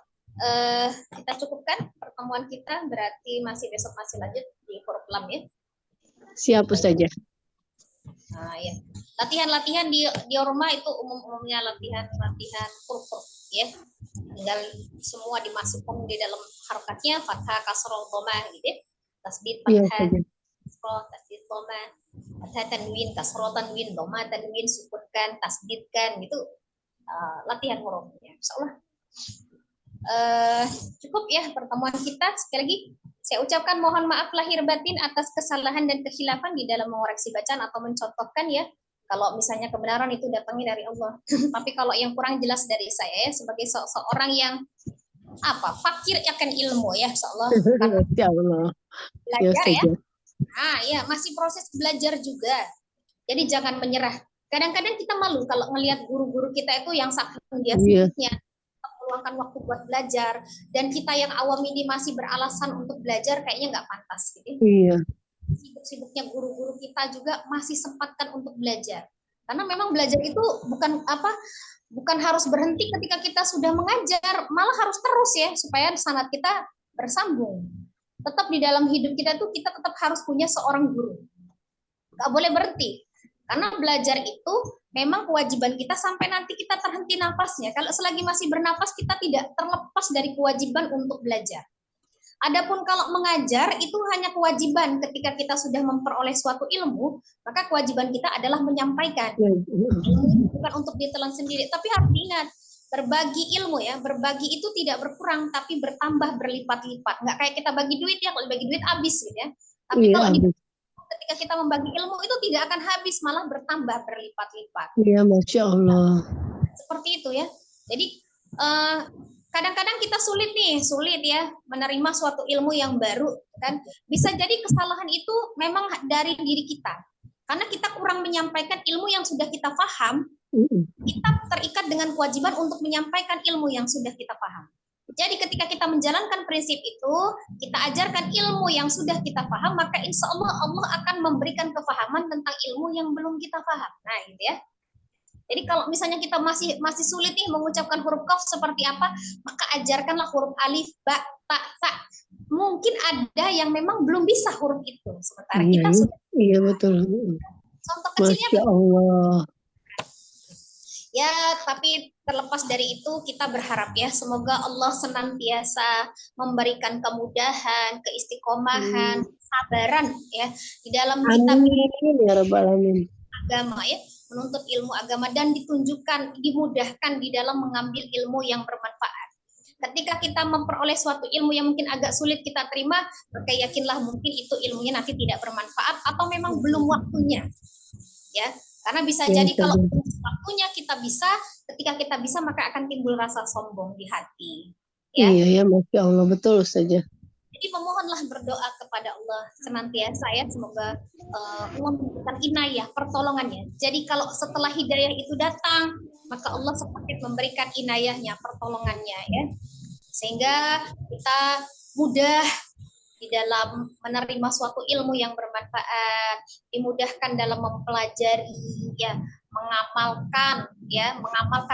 kita cukupkan pertemuan kita, berarti besok masih lanjut di huruf lam ya. Siap Ustazah. Nah, ya. Latihan-latihan di rumah itu umumnya latihan huruf-huruf ya. Tinggal semua dimasukkan di dalam harokatnya fathah, kasroh, dhamma gitu ya. Tasdid, Iya fathah, Ustazah. kasroh, tasdid, dhamma, fathah, tanwin, kasroh, tanwin, dhamma, tanwin, sukunkan, tasdidkan gitu. Latihan hurufnya. Insyaallah cukup ya pertemuan kita. Sekali lagi saya ucapkan mohon maaf lahir batin atas kesalahan dan kekhilafan di dalam mengoreksi bacaan atau mencontohkan ya. Kalau misalnya kebenaran itu datangnya dari Allah. Tapi kalau yang kurang jelas dari saya ya, sebagai seorang yang fakir akan ilmu ya, insyaallah karena Masya Allah. Ya belajar ya. Ustazah. Ya masih proses belajar juga. Jadi jangan menyerah. Kadang-kadang kita malu kalau ngelihat guru-guru kita itu yang saking dia Iya. sibuknya meluangkan waktu buat belajar, dan kita yang awam ini masih beralasan untuk belajar, kayaknya nggak pantas gitu. Iya. Sibuk-sibuknya guru-guru kita juga masih sempatkan untuk belajar. Karena memang belajar itu bukan harus berhenti ketika kita sudah mengajar, malah harus terus ya, supaya sanad kita bersambung. Tetap di dalam hidup kita tuh kita tetap harus punya seorang guru. Nggak boleh berhenti. Karena belajar itu memang kewajiban kita sampai nanti kita terhenti nafasnya. Kalau selagi masih bernapas, kita tidak terlepas dari kewajiban untuk belajar. Adapun kalau mengajar itu hanya kewajiban ketika kita sudah memperoleh suatu ilmu, maka kewajiban kita adalah menyampaikan. Ilmu bukan untuk ditelan sendiri, tapi harus diingat, berbagi ilmu ya, berbagi itu tidak berkurang tapi bertambah berlipat-lipat. Nggak kayak kita bagi duit ya, kalau bagi duit habis gitu ya. Tapi kalau ketika kita membagi ilmu itu tidak akan habis, malah bertambah berlipat-lipat. Iya, Masya Allah. Seperti itu ya. Jadi kadang-kadang kita sulit ya menerima suatu ilmu yang baru kan. Bisa jadi kesalahan itu memang dari diri kita. Karena kita kurang menyampaikan ilmu yang sudah kita paham, kita terikat dengan kewajiban untuk menyampaikan ilmu yang sudah kita paham. Jadi ketika kita menjalankan prinsip itu, kita ajarkan ilmu yang sudah kita paham, maka insya Allah akan memberikan kefahaman tentang ilmu yang belum kita paham. Nah, gitu ya. Jadi kalau misalnya kita masih sulit nih mengucapkan huruf qaf seperti apa, maka ajarkanlah huruf alif, ba, ta, sa. Mungkin ada yang memang belum bisa huruf itu. Sementara kita sudah. Iya, betul. Contoh kecilnya. Masya Allah. Ya, tapi terlepas dari itu kita berharap ya, semoga Allah senantiasa memberikan kemudahan, keistiqomahan, kesabaran ya di dalam kita Amin ya Rabbal Alamin. Agama ya, menuntut ilmu agama dan dimudahkan di dalam mengambil ilmu yang bermanfaat. Ketika kita memperoleh suatu ilmu yang mungkin agak sulit kita terima, maka yakinlah mungkin itu ilmunya nanti tidak bermanfaat atau memang belum waktunya. Ya. Karena bisa jadi kalau waktunya ketika kita bisa maka akan timbul rasa sombong di hati. Ya. Iya, Masya Allah, betul saja. Jadi memohonlah berdoa kepada Allah senantiasa ya, semoga Allah memberikan inayah, pertolongannya. Jadi kalau setelah hidayah itu datang, maka Allah semakin memberikan inayahnya, pertolongannya ya. Sehingga kita mudah di dalam menerima suatu ilmu yang bermanfaat, dimudahkan dalam mempelajari, ya, mengamalkan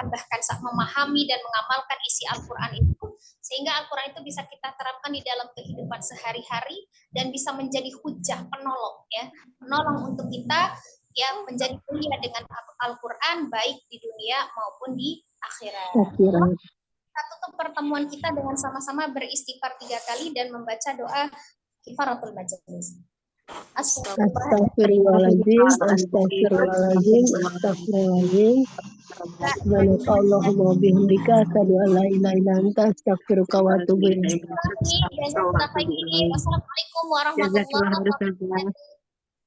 bahkan saat memahami dan mengamalkan isi Al-Quran itu, sehingga Al-Quran itu bisa kita terapkan di dalam kehidupan sehari-hari dan bisa menjadi hujah, penolong untuk kita ya menjadi mulia dengan Al-Quran baik di dunia maupun di akhirat. Kita tutup pertemuan kita dengan sama-sama beristighfar 3 kali dan membaca doa kifaratul majelis. Astagfirullahaladzim, astagfirullahaladzim, astagfirullahaladzim. Subhanakallahumma bihamdika asyhadu an la ilaha illa anta astaghfiruka wa atubu ilaik. Wassalamualaikum warahmatullahi wabarakatuh.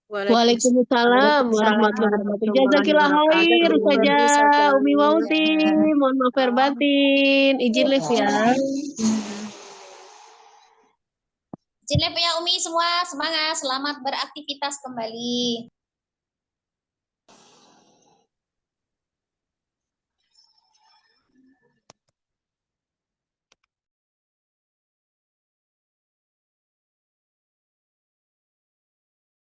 Waalaikumsalam warahmatullahi wabarakatuh. Jazakillah khair Ustazah Umi Wauti. Mohon maaf lahir batin. Izin live ya. Izin live ya Umi semua, semangat, selamat beraktivitas kembali.